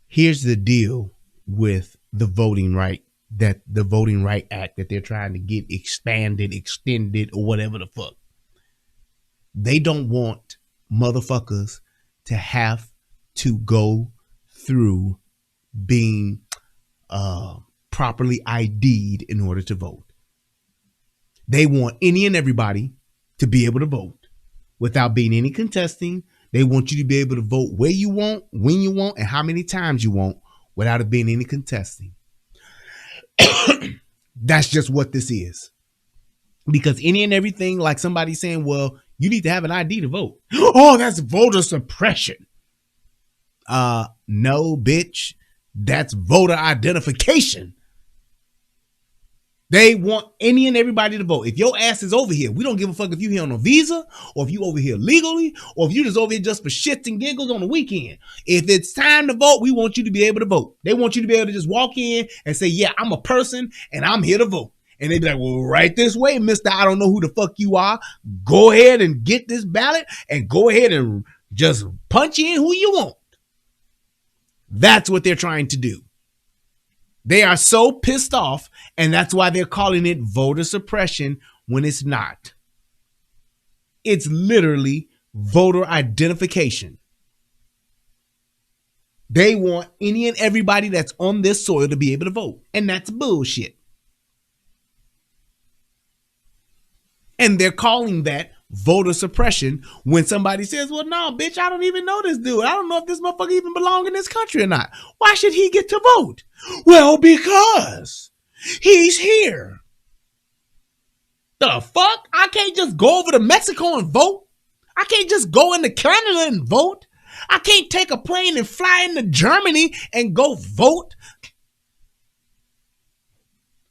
Here's the deal with the Voting Right Act that they're trying to get expanded, extended, or whatever the fuck. They don't want motherfuckers to have to go through being properly ID'd in order to vote. They want any and everybody to be able to vote without being any contesting. They want you to be able to vote where you want, when you want, and how many times you want without it being any contesting. That's just what this is. Because any and everything, like somebody saying, well, you need to have an ID to vote. Oh, that's voter suppression. No, bitch. That's voter identification. They want any and everybody to vote. If your ass is over here, we don't give a fuck if you here on a visa or if you over here legally or if you just over here just for shits and giggles on the weekend. If it's time to vote, we want you to be able to vote. They want you to be able to just walk in and say, yeah, I'm a person and I'm here to vote. And they be like, well, right this way, mister, I don't know who the fuck you are. Go ahead and get this ballot and go ahead and just punch in who you want. That's what they're trying to do. They are so pissed off, and that's why they're calling it voter suppression when it's not. It's literally voter identification. They want any and everybody that's on this soil to be able to vote. And that's bullshit. And they're calling that voter suppression when somebody says, well, no, bitch, I don't even know this dude. I don't know if this motherfucker even belongs in this country or not. Why should he get to vote? Well, because he's here. The fuck? I can't just go over to Mexico and vote. I can't just go into Canada and vote. I can't take a plane and fly into Germany and go vote.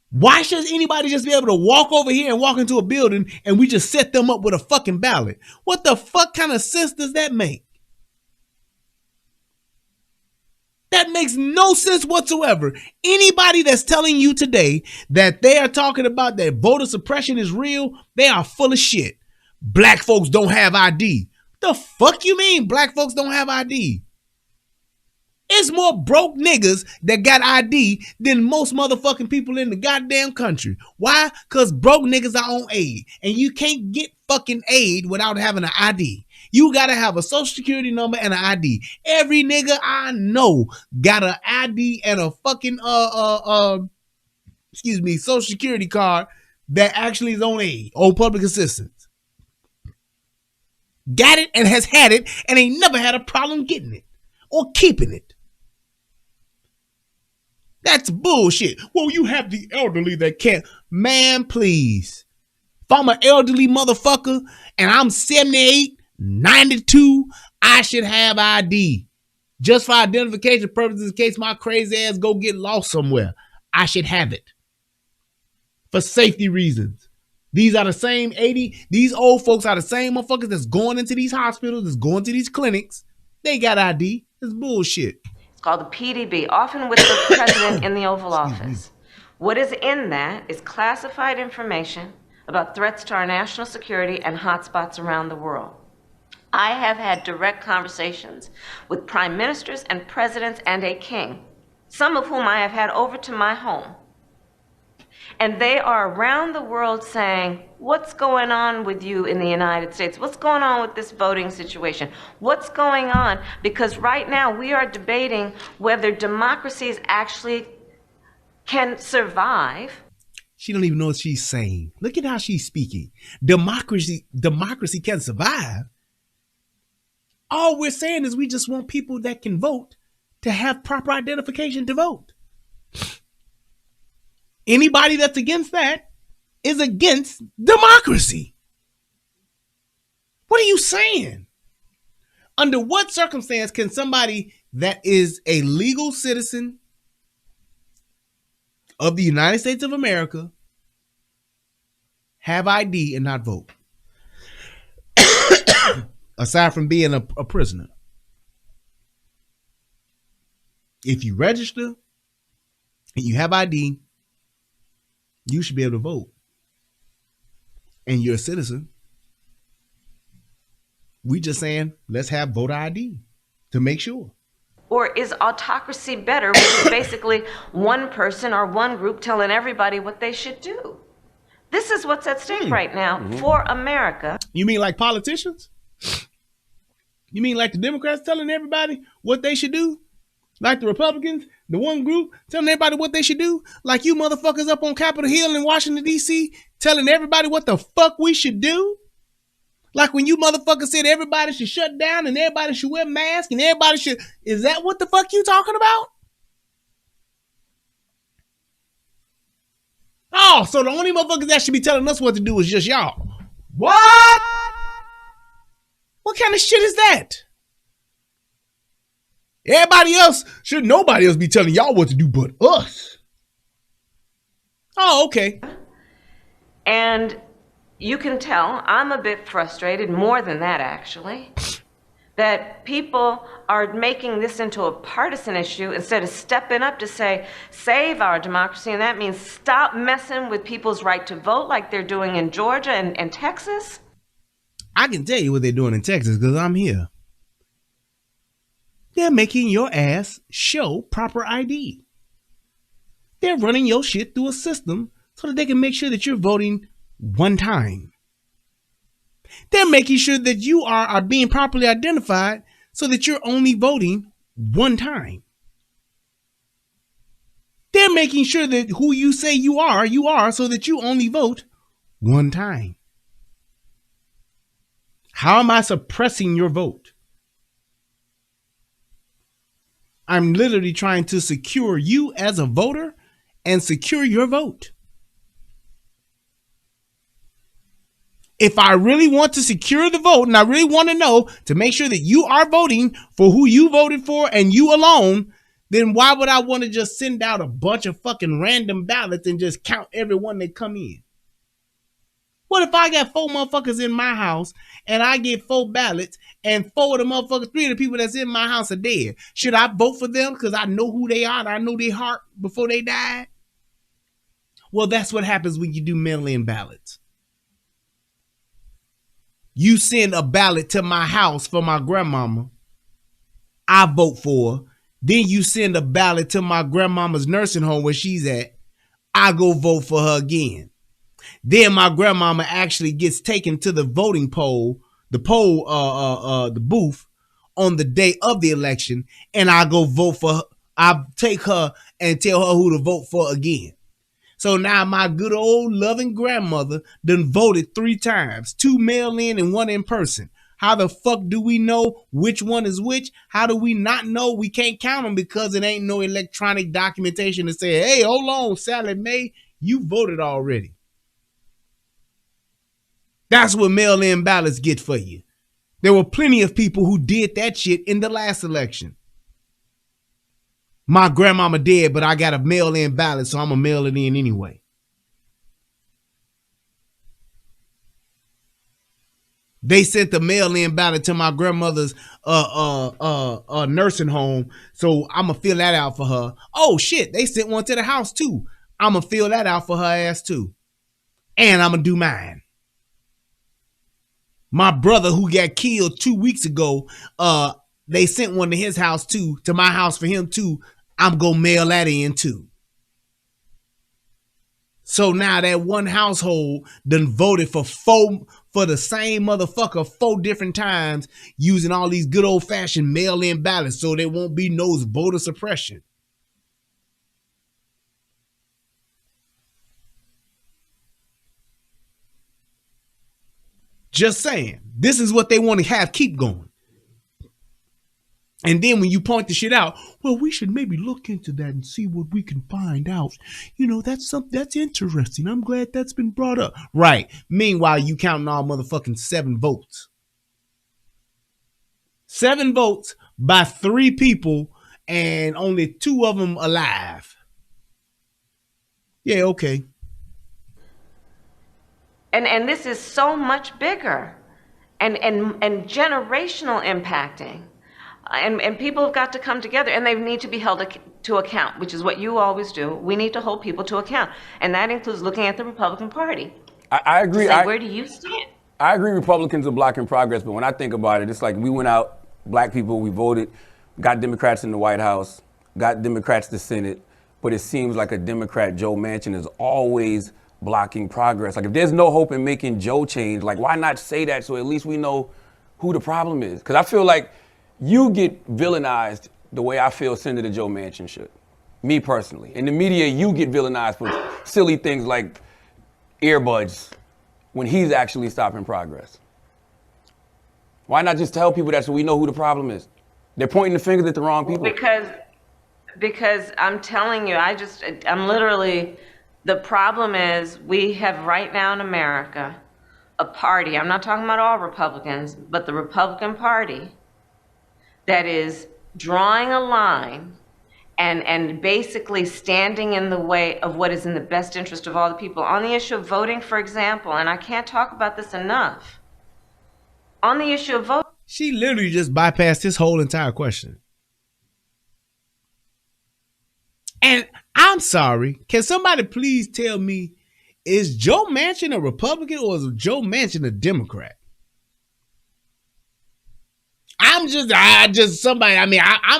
Why should anybody just be able to walk over here and walk into a building and we just set them up with a fucking ballot? What the fuck kind of sense does that make? That makes no sense whatsoever. Anybody that's telling you today that they are talking about that voter suppression is real, they are full of shit. Black folks don't have ID. The fuck you mean black folks don't have ID? It's more broke niggas that got ID than most motherfucking people in the goddamn country. Why? Because broke niggas are on aid. And you can't get fucking aid without having an ID. You got to have a social security number and an ID. Every nigga I know got an ID and a fucking social security card that actually is on aid, on public assistance. Got it and has had it and ain't never had a problem getting it or keeping it. That's bullshit. Well, you have the elderly that can't. Man, please. If I'm an elderly motherfucker and I'm 78, 92, I should have ID. Just for identification purposes in case my crazy ass go get lost somewhere. I should have it. For safety reasons. These are the same 80. These old folks are the same motherfuckers that's going into these hospitals, that's going to these clinics. They got ID. It's bullshit. Called the PDB, often with the president in the Oval Office. What is in that is classified information about threats to our national security and hotspots around the world. I have had direct conversations with prime ministers and presidents and a king, some of whom I have had over to my home. And they are around the world saying, what's going on with you in the United States? What's going on with this voting situation? What's going on? Because right now we are debating whether democracies actually can survive. She don't even know what she's saying. Look at how she's speaking. Democracy can survive. All we're saying is we just want people that can vote to have proper identification to vote. Anybody that's against that is against democracy. What are you saying? Under what circumstance can somebody that is a legal citizen of the United States of America have ID and not vote? Aside from being a prisoner. If you register and you have ID, you should be able to vote. And you're a citizen. We just saying, let's have voter ID to make sure. Or is autocracy better, which is basically one person or one group telling everybody what they should do? This is what's at stake right now for America. You mean like politicians? You mean like the Democrats telling everybody what they should do? Like the Republicans, the one group telling everybody what they should do? Like you motherfuckers up on Capitol Hill in Washington, D.C. telling everybody what the fuck we should do? Like when you motherfuckers said everybody should shut down and everybody should wear masks and everybody should... Is that what the fuck you talking about? Oh, so the only motherfuckers that should be telling us what to do is just y'all. What? What kind of shit is that? Everybody else should nobody else be telling y'all what to do but us. Oh, okay. And you can tell I'm a bit frustrated, more than that actually, that people are making this into a partisan issue instead of stepping up to say, save our democracy. And that means stop messing with people's right to vote like they're doing in Georgia and Texas. I can tell you what they're doing in Texas because I'm here. They're making your ass show proper ID. They're running your shit through a system so that they can make sure that you're voting one time. They're making sure that you are being properly identified so that you're only voting one time. They're making sure that who you say you are so that you only vote one time. How am I suppressing your vote? I'm literally trying to secure you as a voter and secure your vote. If I really want to secure the vote and I really want to know to make sure that you are voting for who you voted for and you alone, then why would I want to just send out a bunch of fucking random ballots and just count everyone that come in? What if I got 4 motherfuckers in my house and I get 4 ballots and 4 of the motherfuckers, 3 of the people that's in my house are dead? Should I vote for them because I know who they are and I know their heart before they died? Well, that's what happens when you do mail-in ballots. You send a ballot to my house for my grandmama. I vote for her. Then you send a ballot to my grandmama's nursing home where she's at. I go vote for her again. Then my grandmama actually gets taken to the voting poll, the booth on the day of the election, and I go vote for her. I take her and tell her who to vote for again. So now my good old loving grandmother done voted 3 times, 2 mail-in and 1 in person. How the fuck do we know which one is which? How do we not know? We can't count them because it ain't no electronic documentation to say, hey, hold on, Sally Mae, you voted already. That's what mail-in ballots get for you. There were plenty of people who did that shit in the last election. My grandmama dead, but I got a mail-in ballot, so I'm going to mail it in anyway. They sent the mail-in ballot to my grandmother's nursing home, so I'm going to fill that out for her. Oh, shit, they sent one to the house, too. I'm going to fill that out for her ass, too. And I'm going to do mine. My brother who got killed 2 weeks ago, they sent one to his house, too, to my house for him, too. I'm going to mail that in, too. So now that one household done voted for the same motherfucker 4 different times using all these good old-fashioned mail-in ballots so there won't be no voter suppression. Just saying. This is what they want to have keep going. And then when you point the shit out, well, we should maybe look into that and see what we can find out. You know, that's interesting. I'm glad that's been brought up. Right. Meanwhile, you counting all motherfucking 7 votes. 7 votes by 3 people and only 2 of them alive. Yeah, okay. And this is so much bigger and generational impacting. And people have got to come together and they need to be held to account, which is what you always do. We need to hold people to account. And that includes looking at the Republican Party. I agree. Where do you stand? I agree Republicans are blocking progress, but when I think about it, it's like we went out, black people, we voted, got Democrats in the White House, got Democrats the Senate, but it seems like a Democrat, Joe Manchin, is always blocking progress. Like if there's no hope in making Joe change, like why not say that so at least we know who the problem is? Because I feel like you get villainized the way I feel Senator Joe Manchin should. Me personally. In the media, you get villainized for silly things like earbuds when he's actually stopping progress. Why not just tell people that so we know who the problem is? They're pointing the fingers at the wrong people. Because I'm telling you, I'm literally, the problem is we have right now in America a party, I'm not talking about all Republicans, but the Republican Party that is drawing a line and basically standing in the way of what is in the best interest of all the people. On the issue of voting, for example, and I can't talk about this enough, on the issue of voting. She literally just bypassed this whole entire question. And I'm sorry, can somebody please tell me, is Joe Manchin a Republican or is Joe Manchin a Democrat? I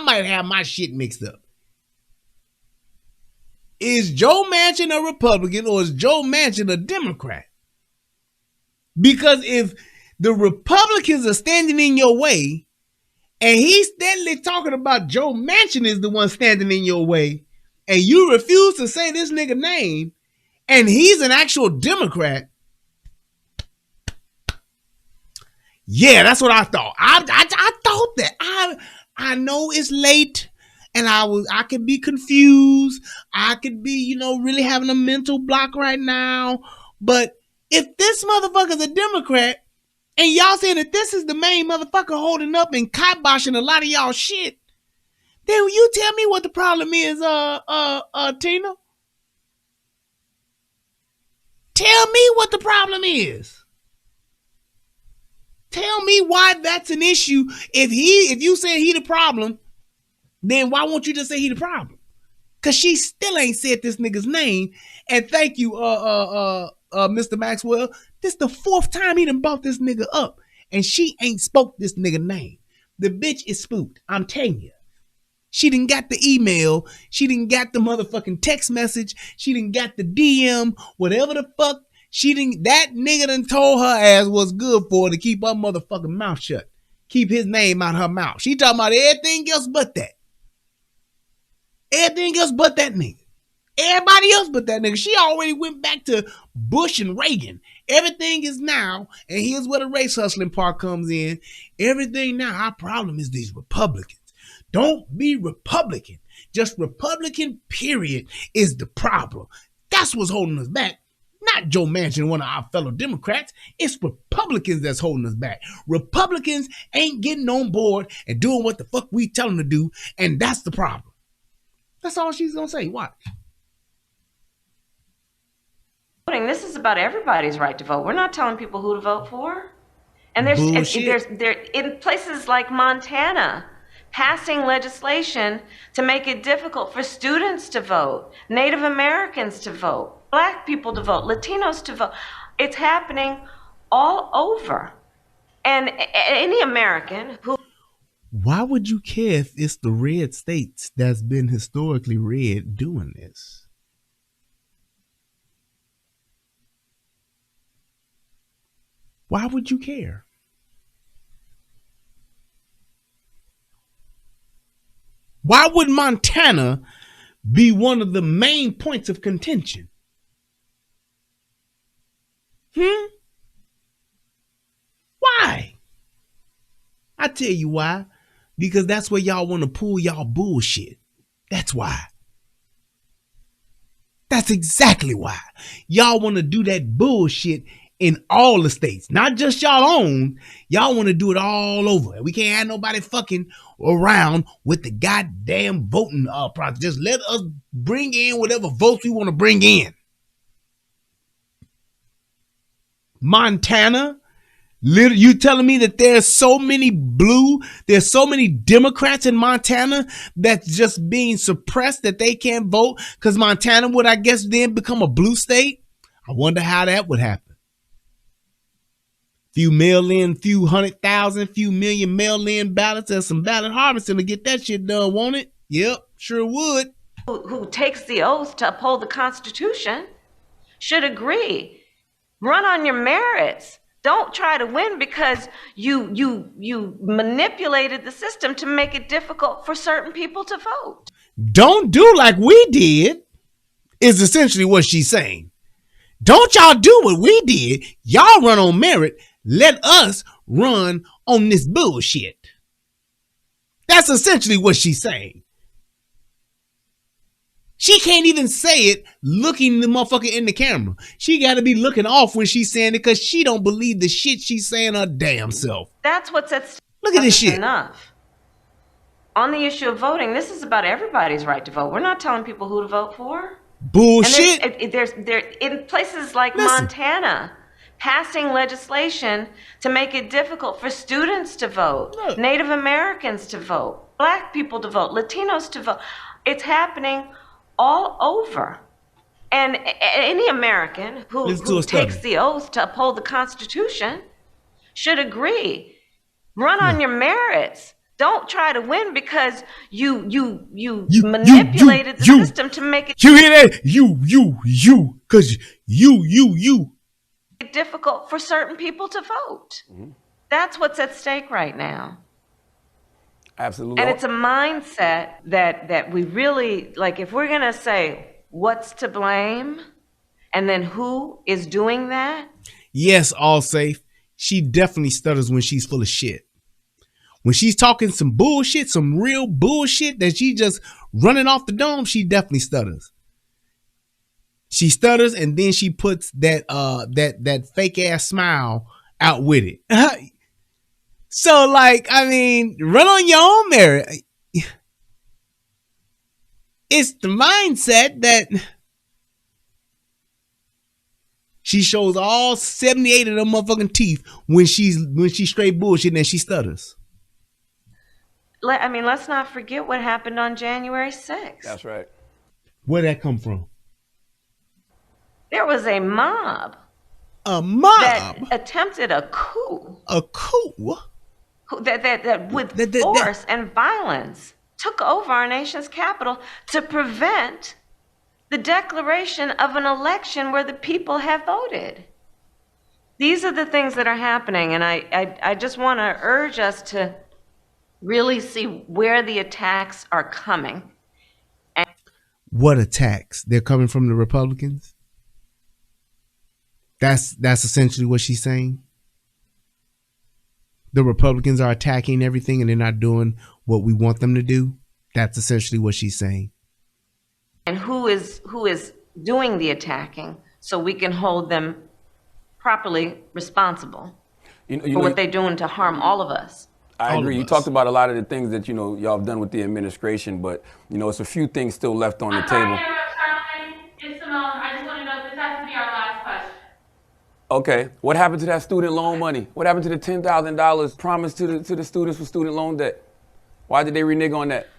might have my shit mixed up. Is Joe Manchin a Republican or is Joe Manchin a Democrat? Because if the Republicans are standing in your way And he's steadily talking about Joe Manchin is the one standing in your way, and you refuse to say this nigga name, and he's an actual Democrat. Yeah, that's what I thought. I thought that. I know it's late, and I could be confused. I could be, really having a mental block right now. But if this motherfucker's a Democrat, and y'all saying that this is the main motherfucker holding up and kiboshing a lot of y'all shit, then you tell me what the problem is, Tina. Tell me what the problem is. Tell me why that's an issue. If you say he the problem, then why won't you just say he the problem? Cause she still ain't said this nigga's name. And thank you, Mr. Maxwell. This the fourth time he done brought this nigga up, and she ain't spoke this nigga name. The bitch is spooked. I'm telling you. She done got the email. She done got the motherfucking text message. She done got the DM. Whatever the fuck. That nigga done told her ass what's good for her to keep her motherfucking mouth shut. Keep his name out her mouth. She talking about everything else but that. Everything else but that nigga. Everybody else but that nigga. She already went back to Bush and Reagan. Everything is now, and here's where the race hustling part comes in. Everything now, our problem is these Republicans. Don't be Republican. Just Republican, period, is the problem. That's what's holding us back. Not Joe Manchin, one of our fellow Democrats. It's Republicans that's holding us back. Republicans ain't getting on board and doing what the fuck we tell them to do, and that's the problem. That's all she's going to say. Watch. This is about everybody's right to vote. We're not telling people who to vote for. And there's in places like Montana, passing legislation to make it difficult for students to vote, Native Americans to vote, Black people to vote, Latinos to vote. It's happening all over. And any American who... Why would you care if it's the red states that's been historically red doing this? Why would you care? Why would Montana be one of the main points of contention? Why? I tell you why. Because that's where y'all want to pull y'all bullshit. That's why. That's exactly why. Y'all want to do that bullshit in all the states. Not just y'all own. Y'all want to do it all over. We can't have nobody fucking around with the goddamn voting process. Just let us bring in whatever votes we want to bring in. Montana, you telling me that there's so many Democrats in Montana that's just being suppressed that they can't vote because Montana would, I guess, then become a blue state? I wonder how that would happen. Few mail-in, few 100,000, few million mail-in ballots and some ballot harvesting to get that shit done, won't it? Yep, sure would. Who takes the oath to uphold the Constitution should agree. Run on your merits. Don't try to win because you manipulated the system to make it difficult for certain people to vote. Don't do like we did, is essentially what she's saying. Don't y'all do what we did. Y'all run on merit. Let us run on this bullshit. That's essentially what she's saying. She can't even say it looking the motherfucker in the camera. She got to be looking off when she's saying it because she don't believe the shit she's saying her damn self. That's what's at stake. Look at this shit. Enough. On the issue of voting, this is about everybody's right to vote. We're not telling people who to vote for. Bullshit. And there's in places like Montana, passing legislation to make it difficult for students to vote, Native Americans to vote, Black people to vote, Latinos to vote. It's happening all over. And any American who takes the oath to uphold the Constitution should agree. Run on your merits. Don't try to win because you manipulated the system to make it... You hear that? Because you. Difficult for certain people to vote. That's what's at stake right now. Absolutely. And it's a mindset that we really, like, if we're going to say what's to blame and then who is doing that. Yes, all safe. She definitely stutters when she's full of shit. When she's talking some bullshit, some real bullshit that she just running off the dome, she definitely stutters. She stutters and then she puts that fake ass smile out with it. So, like, I mean, run on your own merit. It's the mindset that she shows all 78 of them motherfucking teeth when she's straight bullshit and she stutters. I mean, let's not forget what happened on January 6th. That's right. Where'd that come from? There was a mob. A mob? That attempted a coup. A coup? That with force and violence took over our nation's capital to prevent the declaration of an election where the people have voted. These are the things that are happening, and I just want to urge us to really see where the attacks are coming. And what attacks? They're coming from the Republicans? That's essentially what she's saying. The Republicans are attacking everything and they're not doing what we want them to do. That's essentially what she's saying. And who is doing the attacking so we can hold them properly responsible for what they're doing to harm all of us. I agree. You talked about a lot of the things that, y'all have done with the administration, but, it's a few things still left on the table. Charlamagne, it's Simone. I just want to know if this has to be our last question. Okay. What happened to that student loan money? What happened to the $10,000 promised to the students for student loan debt? Why did they renege on that?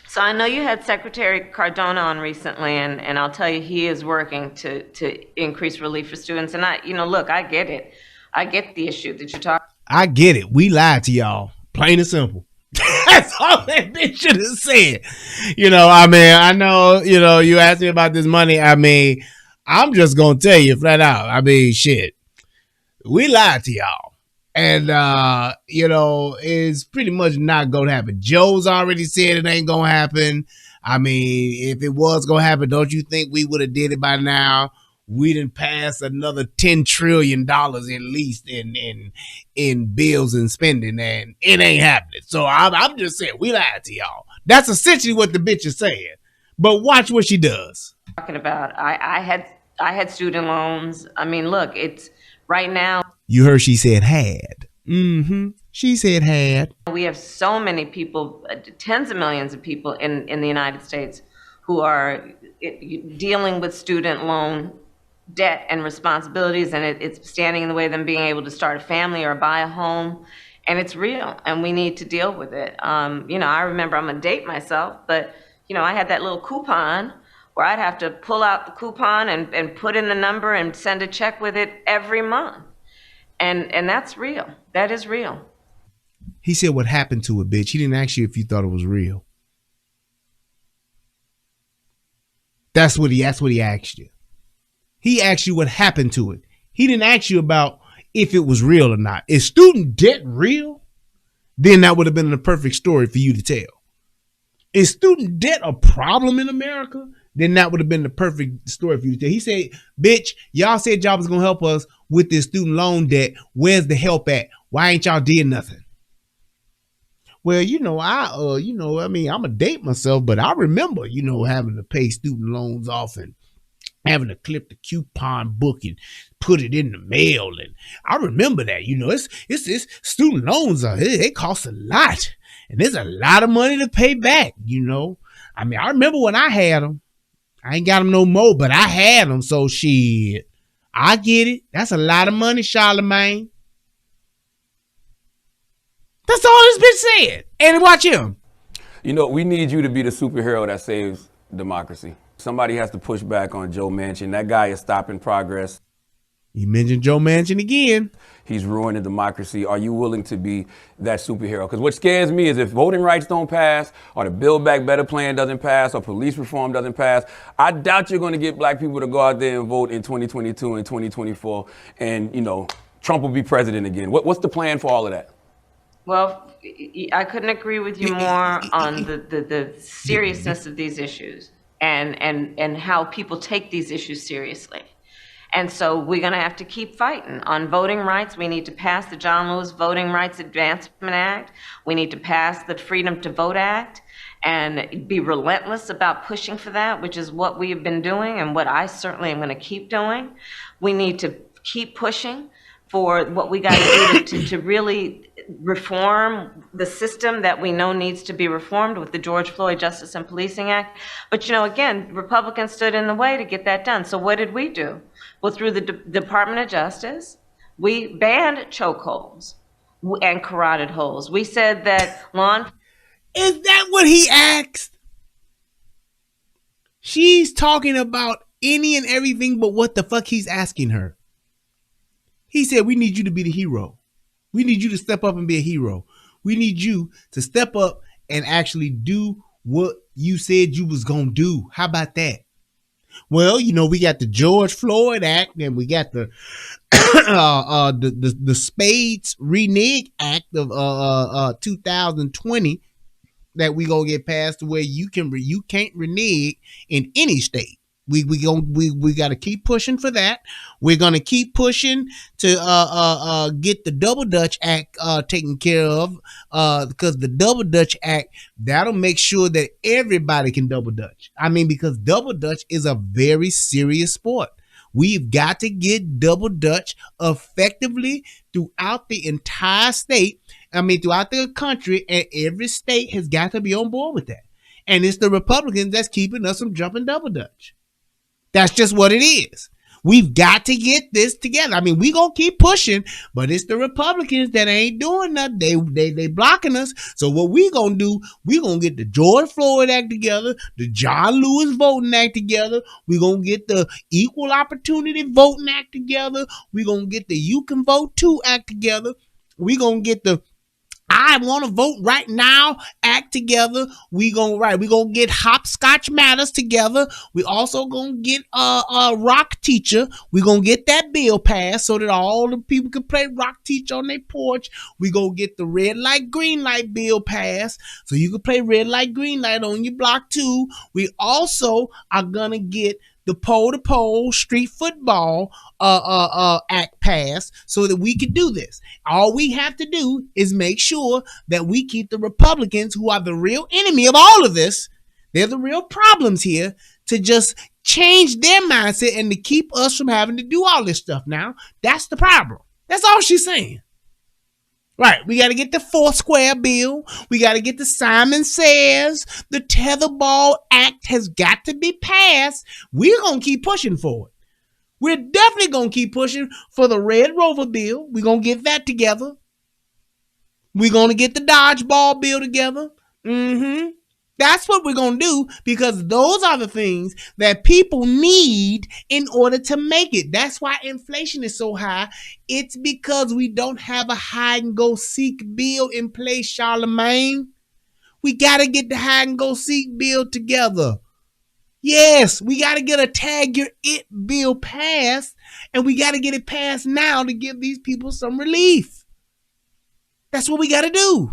So I know you had Secretary Cardona on recently, and I'll tell you, he is working to increase relief for students. And look, I get it. I get the issue that you're talking. I get it. We lied to y'all. Plain and simple. That's all that bitch should have said. I know, you asked me about this money. I'm just going to tell you flat out. Shit. We lied to y'all. And, it's pretty much not going to happen. Joe's already said it ain't going to happen. If it was going to happen, don't you think we would have did it by now? We done passed another $10 trillion at least in bills and spending, and it ain't happening. So I'm just saying, we lied to y'all. That's essentially what the bitch is saying. But watch what she does. Talking about, I had student loans. Look, it's right now. You heard she said had. Mm-hmm. She said had. We have so many people, tens of millions of people in the United States who are dealing with student loan debt and responsibilities, and it's standing in the way of them being able to start a family or buy a home, and it's real, and we need to deal with it. I remember, I'm gonna date myself, but I had that little coupon where I'd have to pull out the coupon and put in the number and send a check with it every month, and that's real. That is real. He said what happened to it, bitch. He didn't ask you if you thought it was real. That's what he asked you. He asked you what happened to it. He didn't ask you about if it was real or not. Is student debt real? Then that would have been the perfect story for you to tell. Is student debt a problem in America? Then that would have been the perfect story for you to tell. He said, bitch, y'all said y'all was going to help us with this student loan debt. Where's the help at? Why ain't y'all did nothing? Well, I'm a date myself, but I remember, having to pay student loans off and having to clip the coupon book and put it in the mail. And I remember that, it's student loans, they cost a lot. And there's a lot of money to pay back, I remember when I had them. I ain't got them no more, but I had them. So shit, I get it. That's a lot of money, Charlamagne. That's all this bitch said. And watch him. We need you to be the superhero that saves democracy. Somebody has to push back on Joe Manchin. That guy is stopping progress. You mentioned Joe Manchin again. He's ruining democracy. Are you willing to be that superhero? Because what scares me is if voting rights don't pass, or the Build Back Better plan doesn't pass, or police reform doesn't pass, I doubt you're going to get black people to go out there and vote in 2022 and 2024. And, Trump will be president again. What's the plan for all of that? Well, I couldn't agree with you more on the seriousness of these issues and how people take these issues seriously. And so we're going to have to keep fighting. On voting rights, we need to pass the John Lewis Voting Rights Advancement Act. We need to pass the Freedom to Vote Act and be relentless about pushing for that, which is what we have been doing and what I certainly am going to keep doing. We need to keep pushing for what we got to do to really reform the system that we know needs to be reformed with the George Floyd Justice and Policing Act. But, you know, again, Republicans stood in the way to get that done. So what did we do? Well, through the Department of Justice, we banned chokeholds and carotid holds. We said that Is that what he asked? She's talking about any and everything but what the fuck he's asking her. He said, we need you to be the hero. We need you to step up and be a hero. We need you to step up and actually do what you said you was going to do. How about that? Well, you know, we got the George Floyd Act and we got the the Spades Renege Act of 2020 that we gonna get passed where you can't renege in any state. We got to keep pushing for that. We're gonna keep pushing to get the Double Dutch Act taken care of because the Double Dutch Act that'll make sure that everybody can double dutch. I mean, because double dutch is a very serious sport. We've got to get double dutch effectively throughout the entire state. I mean, throughout the country, and every state has got to be on board with that. And it's the Republicans that's keeping us from jumping double dutch. That's just what it is. We've got to get this together. I mean, we gonna keep pushing, but it's the Republicans that ain't doing nothing. They blocking us. So what we gonna do? We gonna get the George Floyd Act together, the John Lewis Voting Act together. We gonna get the Equal Opportunity Voting Act together. We gonna get the You Can Vote Too Act together. We gonna get the I Want to Vote Right Now act together. We gonna get Hopscotch Matters together. We also gonna get Rock Teacher. We gonna get that bill passed so that all the people can play Rock Teacher on their porch. We gonna get the red light, green light bill passed so you can play red light, green light on your block too. We also are gonna get the pole-to-pole street football act passed so that we can do this. All we have to do is make sure that we keep the Republicans, who are the real enemy of all of this, they're the real problems here, to just change their mindset and to keep us from having to do all this stuff now. That's the problem. That's all she's saying. Right, we got to get the Foursquare bill. We got to get the Simon Says. The Tetherball Act has got to be passed. We're going to keep pushing for it. We're definitely going to keep pushing for the Red Rover bill. We're going to get that together. We're going to get the Dodgeball bill together. That's what we're going to do, because those are the things that people need in order to make it. That's why inflation is so high. It's because we don't have a hide and go seek bill in place, Charlamagne. We got to get the hide and go seek bill together. Yes, we got to get a tag your it bill passed, and we got to get it passed now to give these people some relief. That's what we got to do.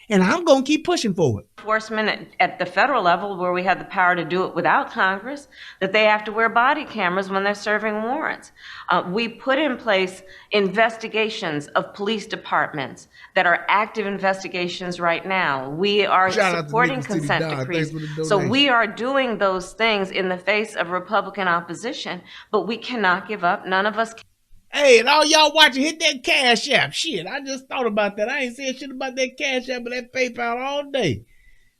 And I'm going to keep pushing for it. Enforcement at the federal level, where we have the power to do it without Congress, that they have to wear body cameras when they're serving warrants. We put in place investigations of police departments that are active investigations right now. We are supporting consent decrees. So we are doing those things in the face of Republican opposition, but we cannot give up. None of us can. Hey, and all y'all watching, hit that Cash App. Shit, I just thought about that. I ain't saying shit about that Cash App or that PayPal all day.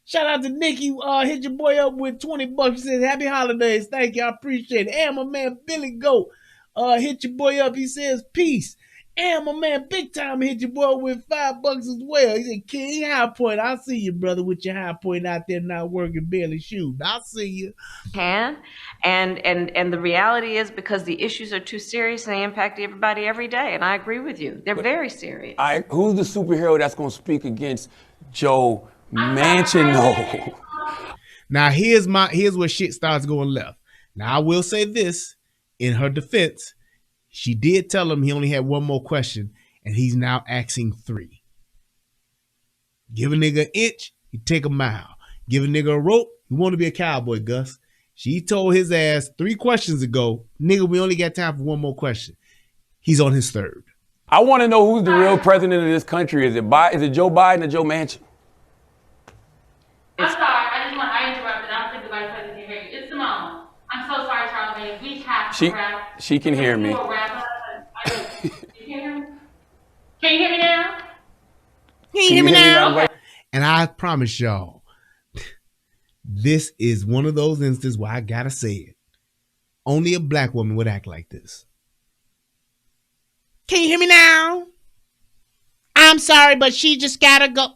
Shout out to Nikki. Hit your boy up with $20. He says, happy holidays. Thank you. I appreciate it. And my man, Billy Goat, hit your boy up. He says, peace. And my man, Big Time, hit your boy with $5 as well. He said, King High Point, I see you, brother, with your High Point out there not working, barely shooting. I see you. And the reality is, because the issues are too serious and they impact everybody every day. And I agree with you. They're very serious. Who's the superhero that's going to speak against Joe Manchin? Now, here's where shit starts going left. Now, I will say this in her defense. She did tell him he only had one more question, and he's now asking 3. Give a nigga an inch, he take a mile. Give a nigga a rope, he want to be a cowboy, Gus. She told his ass 3 questions ago, nigga, we only got time for one more question. He's on his 3rd. I want to know who's the real president of this country. Is it Joe Biden or Joe Manchin? I'm sorry, I interrupted. I don't think the vice president can hear you. It's Simone. I'm so sorry, Charlamagne. We have to wrap. She can hear me. You can hear me? Can you hear me now? Can you hear me now? And I promise y'all, this is one of those instances where I gotta say it. Only a black woman would act like this. Can you hear me now? I'm sorry, but she just gotta go.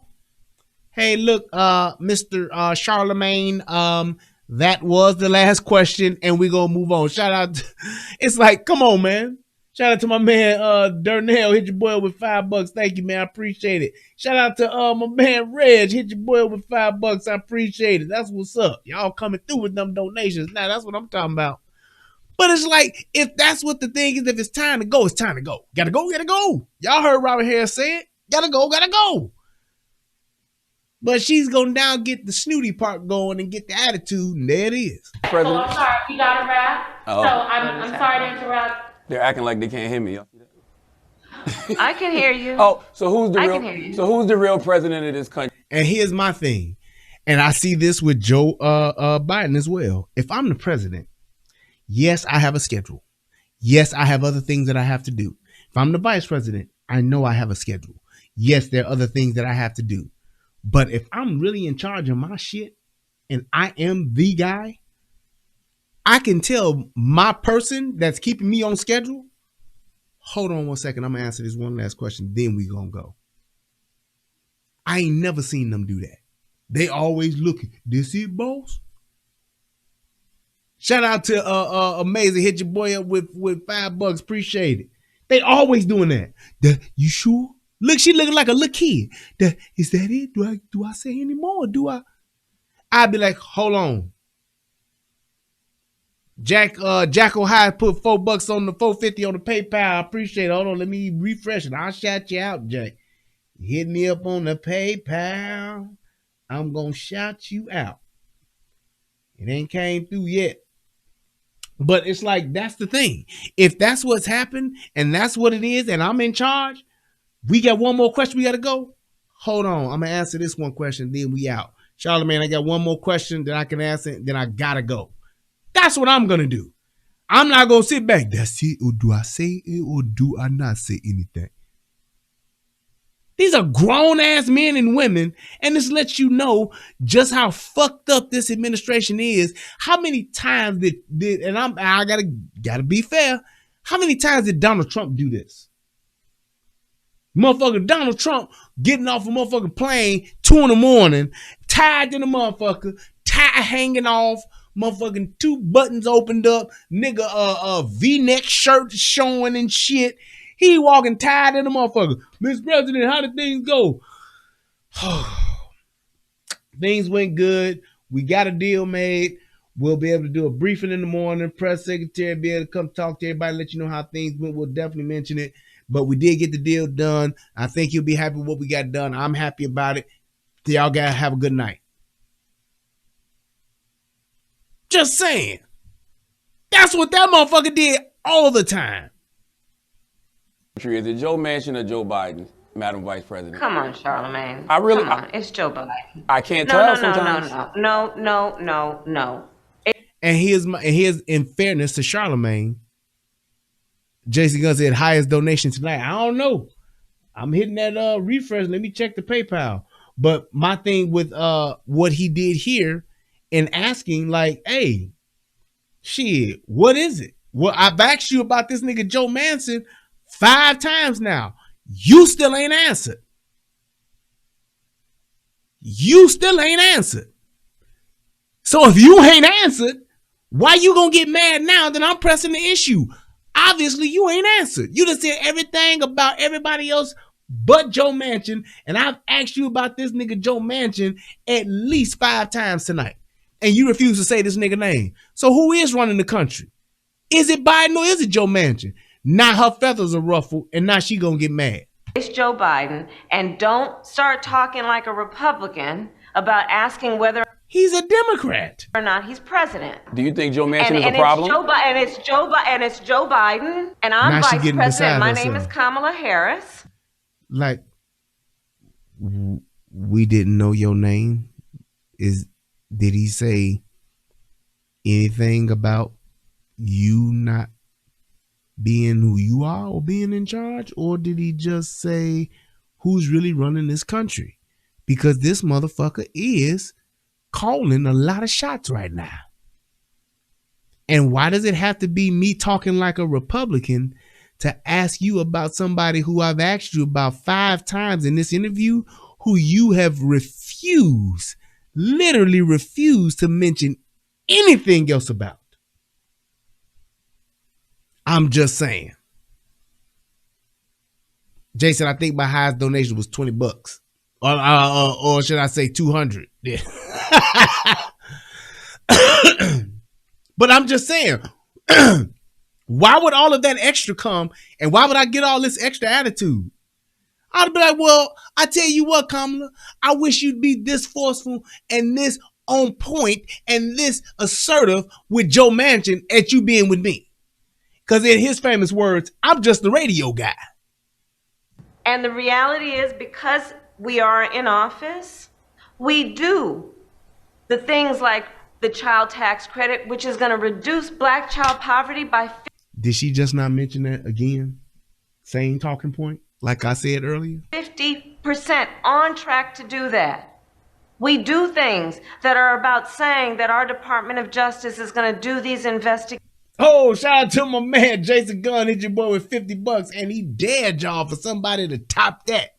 Hey, look, Mr. Charlamagne, that was the last question, and we're gonna move on. Shout out it's like, come on, man. Shout out to my man Durnell, hit your boy with $5. Thank you, man. I appreciate it. Shout out to my man Reg, hit your boy with $5. I appreciate it. That's what's up. Y'all coming through with them donations. Now that's what I'm talking about. But it's like, if that's what the thing is, if it's time to go, it's time to go. Gotta go, gotta go. Y'all heard Robert Harris say it. Gotta go, gotta go. But she's going down, get the snooty part going and get the attitude, and there it is. President. Oh, I'm sorry, we got to wrap. Oh. So I'm sorry to interrupt. They're acting like they can't hear me. I can hear you. Oh, so who's the real president of this country? And here's my thing. And I see this with Joe Biden as well. If I'm the president, yes, I have a schedule. Yes, I have other things that I have to do. If I'm the vice president, I know I have a schedule. Yes, there are other things that I have to do. But if I'm really in charge of my shit and I am the guy, I can tell my person that's keeping me on schedule, hold on one second, I'm going to answer this one last question, then we going to go. I ain't never seen them do that. They always looking, this it, boss? Shout out to Amazing, hit your boy up with $5, appreciate it. They always doing that. You sure? Look, she looking like a little kid. Is that it? Do I say any more? I'd be like, hold on. Jacko High put $4 on the $4.50 on the PayPal. I appreciate it. Hold on, let me refresh it. I'll shout you out, Jack. Hit me up on the PayPal. I'm gonna shout you out. It ain't came through yet. But it's like, that's the thing. If that's what's happened and that's what it is, and I'm in charge, we got one more question we got to go. Hold on. I'm going to answer this one question, then we out. Charlamagne, I got one more question that I can answer, then I got to go. That's what I'm going to do. I'm not going to sit back. That's it. Or do I say it or do I not say anything? These are grown-ass men and women, and this lets you know just how fucked up this administration is. How many times did and I gotta be fair, how many times did Donald Trump do this? Motherfucker Donald Trump getting off a motherfucking plane 2 a.m, tied in the motherfucker, tie hanging off, motherfucking 2 buttons opened up, nigga V-neck shirt showing and shit. He walking tied in the motherfucker. Mr. President, how did things go? Things went good. We got a deal made. We'll be able to do a briefing in the morning. Press secretary be able to come talk to everybody, let you know how things went. We'll definitely mention it. But we did get the deal done. I think you'll be happy with what we got done. I'm happy about it. Y'all gotta have a good night. Just saying. That's what that motherfucker did all the time. Is it Joe Manchin or Joe Biden, Madam Vice President? Come on, Charlamagne. Come on. It's Joe Biden. I can't tell sometimes. No. And here's in fairness to Charlamagne, Jason Gunn said highest donation tonight. I don't know. I'm hitting that refresh. Let me check the PayPal. But my thing with what he did here and asking like, hey, shit, what is it? Well, I've asked you about this nigga Joe Manchin 5 times now. You still ain't answered. So if you ain't answered, why you gonna get mad now that I'm pressing the issue? Obviously, you ain't answered. You done said everything about everybody else but Joe Manchin, and I've asked you about this nigga Joe Manchin at least 5 times tonight, and you refuse to say this nigga name. So who is running the country? Is it Biden or is it Joe Manchin? Now her feathers are ruffled, and now she gonna get mad. It's Joe Biden, and don't start talking like a Republican about asking whether he's a Democrat or not he's president. Do you think Joe Manchin is a problem? It's Joe Biden, and I'm Now she vice getting president. beside My herself. name is Kamala Harris. Like, we didn't know your name. Did he say anything about you not being who you are or being in charge? Or did he just say who's really running this country? Because this motherfucker is calling a lot of shots right now. And why does it have to be me talking like a Republican to ask you about somebody who I've asked you about 5 times in this interview, who you have literally refused to mention anything else about? I'm just saying. Jason, I think my highest donation was $20. Or should I say 200? Yeah. But I'm just saying, why would all of that extra come? And why would I get all this extra attitude? I'd be like, well, I tell you what, Kamala, I wish you'd be this forceful and this on point and this assertive with Joe Manchin at you being with me. Because in his famous words, I'm just the radio guy. And the reality is, because we are in office, we do the things like the child tax credit, which is going to reduce black child poverty by 50%. Did she just not mention that again? Same talking point, like I said earlier? 50% on track to do that. We do things that are about saying that our Department of Justice is going to do these investigations. Oh, shout out to my man Jason Gunn, hit your boy with $50, and he dared y'all for somebody to top that.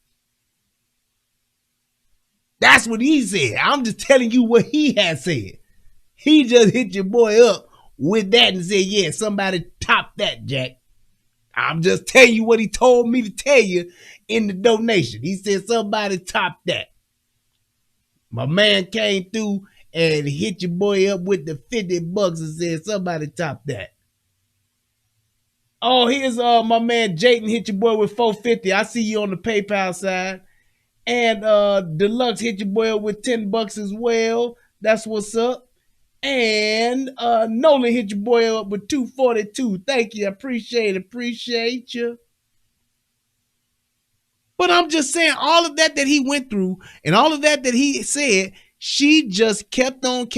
That's what he said. I'm just telling you what he had said. He just hit your boy up with that and said, yeah, somebody top that, Jack. I'm just telling you what he told me to tell you in the donation. He said somebody top that. My man came through and hit your boy up with the $50 and said somebody top that. Oh, here's my man Jayden hit your boy with $450. I see you on the PayPal side. And Deluxe hit your boy up with $10 as well. That's what's up. And Nolan hit your boy up with $242. Thank you. I appreciate you. But I'm just saying, all of that he went through and all of that he said, she just kept on,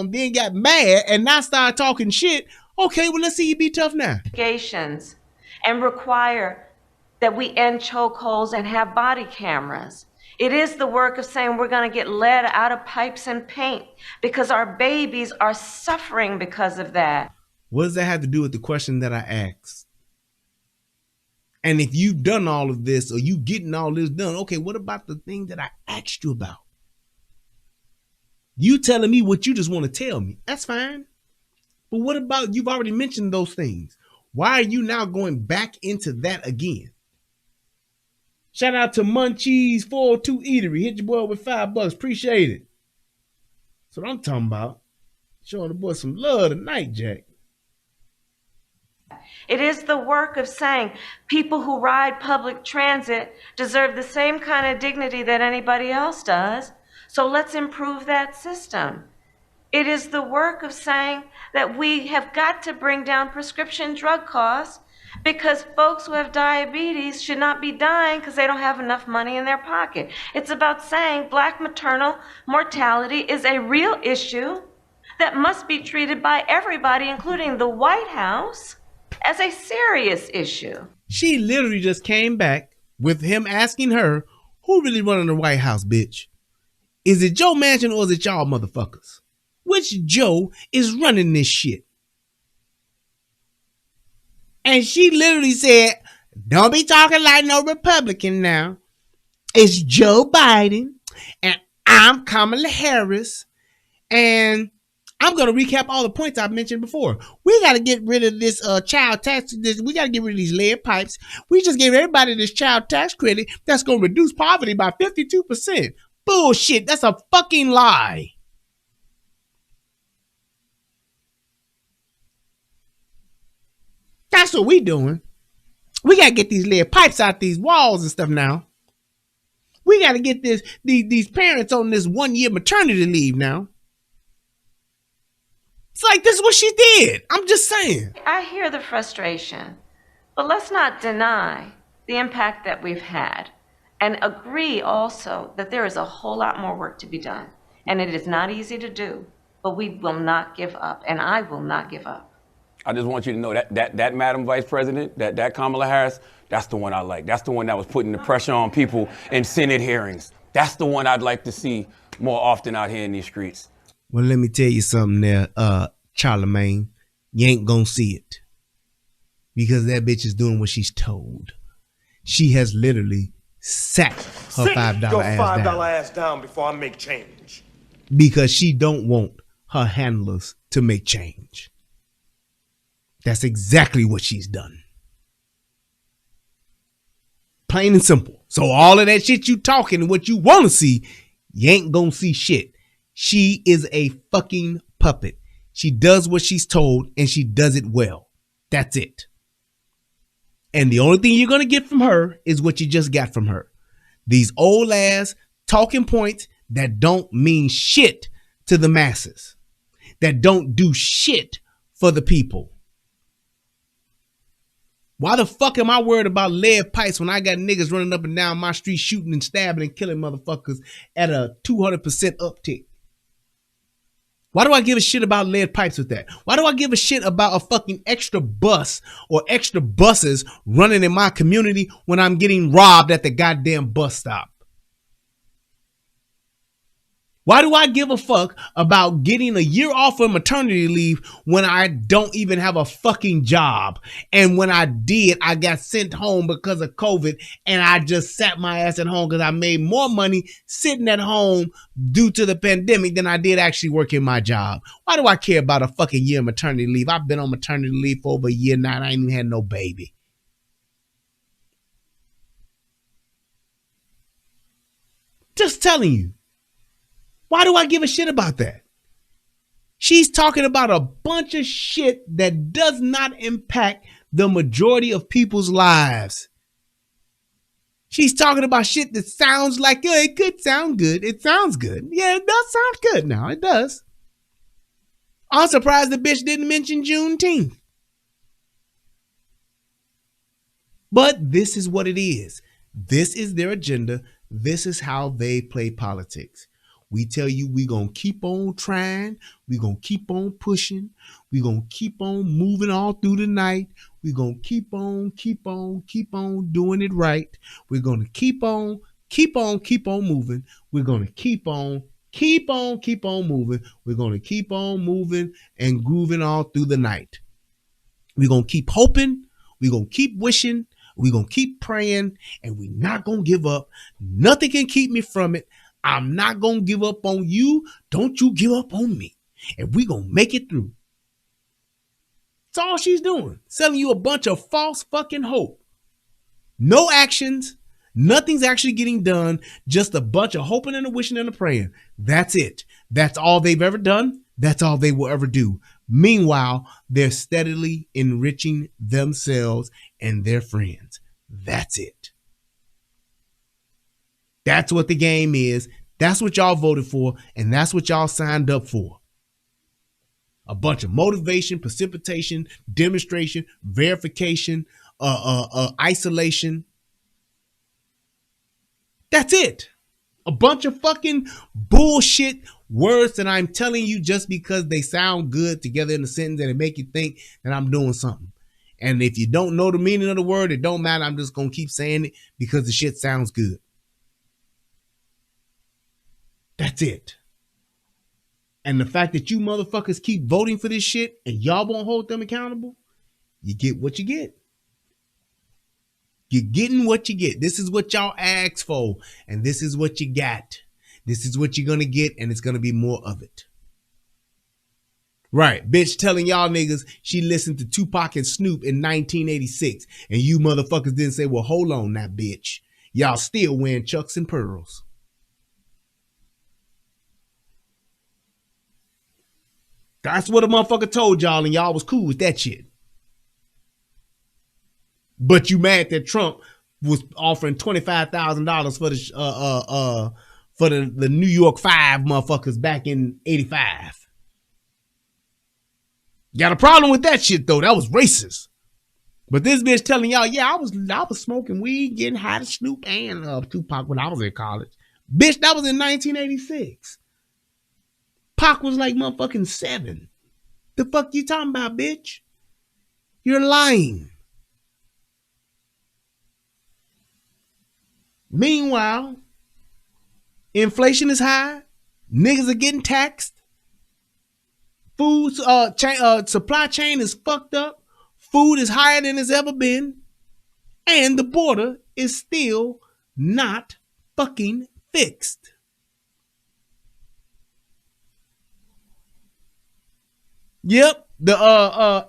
then got mad and now started talking shit. Okay, well, let's see you be tough now. And require that we end chokeholds and have body cameras. It is the work of saying we're going to get lead out of pipes and paint because our babies are suffering because of that. What does that have to do with the question that I asked? And if you've done all of this or you getting all this done, okay, what about the thing that I asked you about? You telling me what you just want to tell me. That's fine. But what about, you've already mentioned those things. Why are you now going back into that again? Shout out to Munchies 402 Eatery. Hit your boy with $5. Appreciate it. That's what I'm talking about. Showing the boy some love tonight, Jack. It is the work of saying people who ride public transit deserve the same kind of dignity that anybody else does. So let's improve that system. It is the work of saying that we have got to bring down prescription drug costs because folks who have diabetes should not be dying because they don't have enough money in their pocket. It's about saying black maternal mortality is a real issue that must be treated by everybody, including the White House, as a serious issue. She literally just came back with him asking her, who really running the White House, bitch? Is it Joe Manchin or is it y'all motherfuckers? Which Joe is running this shit? And she literally said, don't be talking like no Republican now. It's Joe Biden and I'm Kamala Harris. And I'm going to recap all the points I've mentioned before. We got to get rid of this child tax. We got to get rid of these lead pipes. We just gave everybody this child tax credit that's going to reduce poverty by 52%. Bullshit. That's a fucking lie. That's what we doing. We got to get these lead pipes out these walls and stuff now. We got to get these parents on this 1 year maternity leave now. It's like, this is what she did. I'm just saying. I hear the frustration, but let's not deny the impact that we've had and agree also that there is a whole lot more work to be done. And it is not easy to do, but we will not give up, and I will not give up. I just want you to know that Madam Vice President, that Kamala Harris, that's the one I like. That's the one that was putting the pressure on people in Senate hearings. That's the one I'd like to see more often out here in these streets. Well, let me tell you something there, Charlamagne. You ain't gonna see it. Because that bitch is doing what she's told. She has literally sat her $5 ass down before I make change. Because she don't want her handlers to make change. That's exactly what she's done. Plain and simple. So all of that shit you talking and what you want to see, you ain't gonna see shit. She is a fucking puppet. She does what she's told and she does it well. That's it. And the only thing you're gonna get from her is what you just got from her. These old ass talking points that don't mean shit to the masses. That don't do shit for the people. Why the fuck am I worried about lead pipes when I got niggas running up and down my street shooting and stabbing and killing motherfuckers at a 200% uptick? Why do I give a shit about lead pipes with that? Why do I give a shit about a fucking extra bus or extra buses running in my community when I'm getting robbed at the goddamn bus stop? Why do I give a fuck about getting a year off of maternity leave when I don't even have a fucking job? And when I did, I got sent home because of COVID and I just sat my ass at home because I made more money sitting at home due to the pandemic than I did actually working my job. Why do I care about a fucking year of maternity leave? I've been on maternity leave for over a year now and I ain't even had no baby. Just telling you. Why do I give a shit about that? She's talking about a bunch of shit that does not impact the majority of people's lives. She's talking about shit that sounds like, yeah, it could sound good. It sounds good. Yeah, it does sound good now. It does. I'm surprised the bitch didn't mention Juneteenth. But this is what it is. This is their agenda. This is how they play politics. We tell you we gonna keep on trying. We gonna keep on pushing. We gonna keep on moving all through the night. We gonna keep on doing it right. We're gonna keep on moving. We're gonna keep on moving. We're gonna keep on moving and grooving all through the night. We're gonna keep hoping. We're gonna keep wishing. We're gonna keep praying, and we're not gonna give up. Nothing can keep me from it. I'm not going to give up on you. Don't you give up on me. And we going to make it through. That's all she's doing. Selling you a bunch of false fucking hope. No actions. Nothing's actually getting done. Just a bunch of hoping and a wishing and a praying. That's it. That's all they've ever done. That's all they will ever do. Meanwhile, they're steadily enriching themselves and their friends. That's it. That's what the game is. That's what y'all voted for. And that's what y'all signed up for. A bunch of motivation, precipitation, demonstration, verification, isolation. That's it. A bunch of fucking bullshit words that I'm telling you just because they sound good together in a sentence and it make you think that I'm doing something. And if you don't know the meaning of the word, it don't matter. I'm just going to keep saying it because the shit sounds good. That's it. And the fact that you motherfuckers keep voting for this shit and y'all won't hold them accountable, you get what you get. You're getting what you get. This is what y'all asked for, and this is what you got. This is what you're going to get, and it's going to be more of it. Right, bitch telling y'all niggas she listened to Tupac and Snoop in 1986, and you motherfuckers didn't say, well, hold on now, bitch. Y'all still wearing Chucks and pearls. That's what a motherfucker told y'all, and y'all was cool with that shit. But you mad that Trump was offering $25,000 for the New York 5 motherfuckers back in 85. Got a problem with that shit though. That was racist. But this bitch telling y'all, yeah, I was smoking weed, getting high to Snoop and Tupac when I was in college. Bitch, that was in 1986. Pac was like motherfucking 7. The fuck you talking about, bitch? You're lying. Meanwhile, inflation is high. Niggas are getting taxed. Food supply chain is fucked up. Food is higher than it's ever been. And the border is still not fucking fixed. Yep, the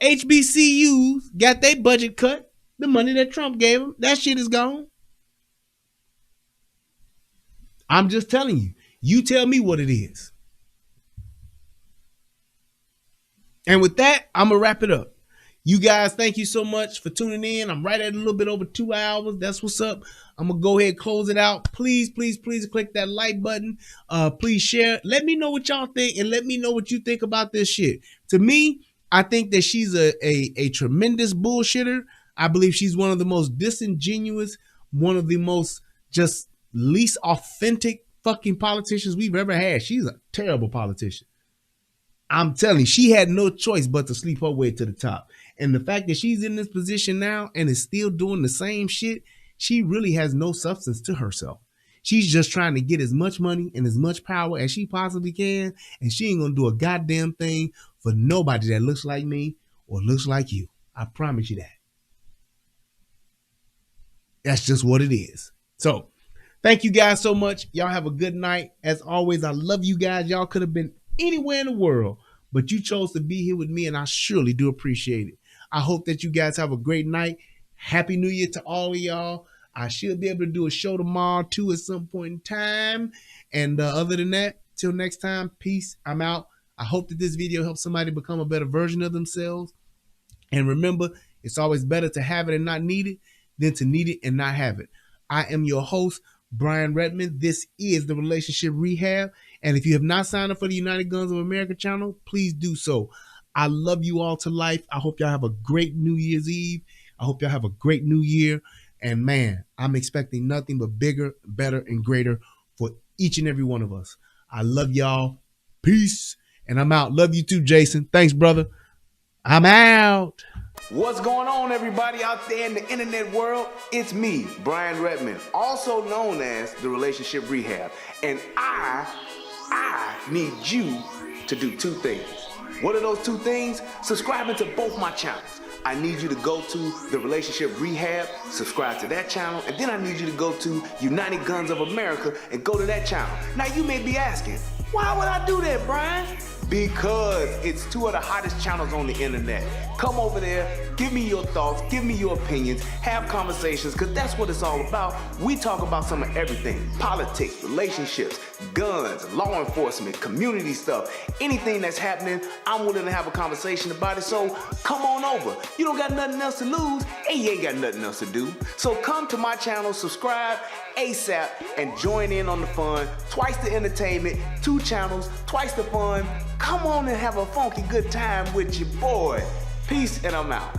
HBCUs got their budget cut. The money that Trump gave them, that shit is gone. I'm just telling you. You tell me what it is. And with that, I'm going to wrap it up. You guys, thank you so much for tuning in. I'm right at a little bit over 2 hours. That's what's up. I'm going to go ahead and close it out. Please, please, please click that like button. Please share. Let me know what y'all think and let me know what you think about this shit. To me, I think that she's a tremendous bullshitter. I believe she's one of the most disingenuous, one of the most just least authentic fucking politicians we've ever had. She's a terrible politician. I'm telling you, she had no choice but to sleep her way to the top. And the fact that she's in this position now and is still doing the same shit, she really has no substance to herself. She's just trying to get as much money and as much power as she possibly can. And she ain't going to do a goddamn thing for nobody that looks like me or looks like you. I promise you that. That's just what it is. So thank you guys so much. Y'all have a good night. As always, I love you guys. Y'all could have been anywhere in the world, but you chose to be here with me, and I surely do appreciate it. I hope that you guys have a great night. Happy New Year to all of y'all. I should be able to do a show tomorrow too at some point in time. And other than that, till next time, peace. I'm out. I hope that this video helps somebody become a better version of themselves. And remember, it's always better to have it and not need it than to need it and not have it. I am your host, Brian Redmond. This is the Relationship Rehab. And if you have not signed up for the United Guns of America channel, please do so. I love you all to life. I hope y'all have a great New Year's Eve. I hope y'all have a great New Year. And man, I'm expecting nothing but bigger, better, and greater for each and every one of us. I love y'all. Peace. And I'm out. Love you too, Jason. Thanks, brother. I'm out. What's going on, everybody out there in the internet world? It's me, Brian Redmond, also known as the Relationship Rehab. And I need you to do 2 things. What are those 2 things? Subscribing to both my channels. I need you to go to the Relationship Rehab, subscribe to that channel, and then I need you to go to United Guns of America and go to that channel. Now you may be asking, why would I do that, Brian? Because it's 2 of the hottest channels on the internet. Come over there, give me your thoughts, give me your opinions, have conversations, because that's what it's all about. We talk about some of everything: politics, relationships, guns, law enforcement, community stuff. Anything that's happening, I'm willing to have a conversation about it. So come on over. You don't got nothing else to lose, and you ain't got nothing else to do. So come to my channel, subscribe ASAP, and join in on the fun. Twice the entertainment, 2 channels, twice the fun. Come on and have a funky good time with your boy. Peace, and I'm out.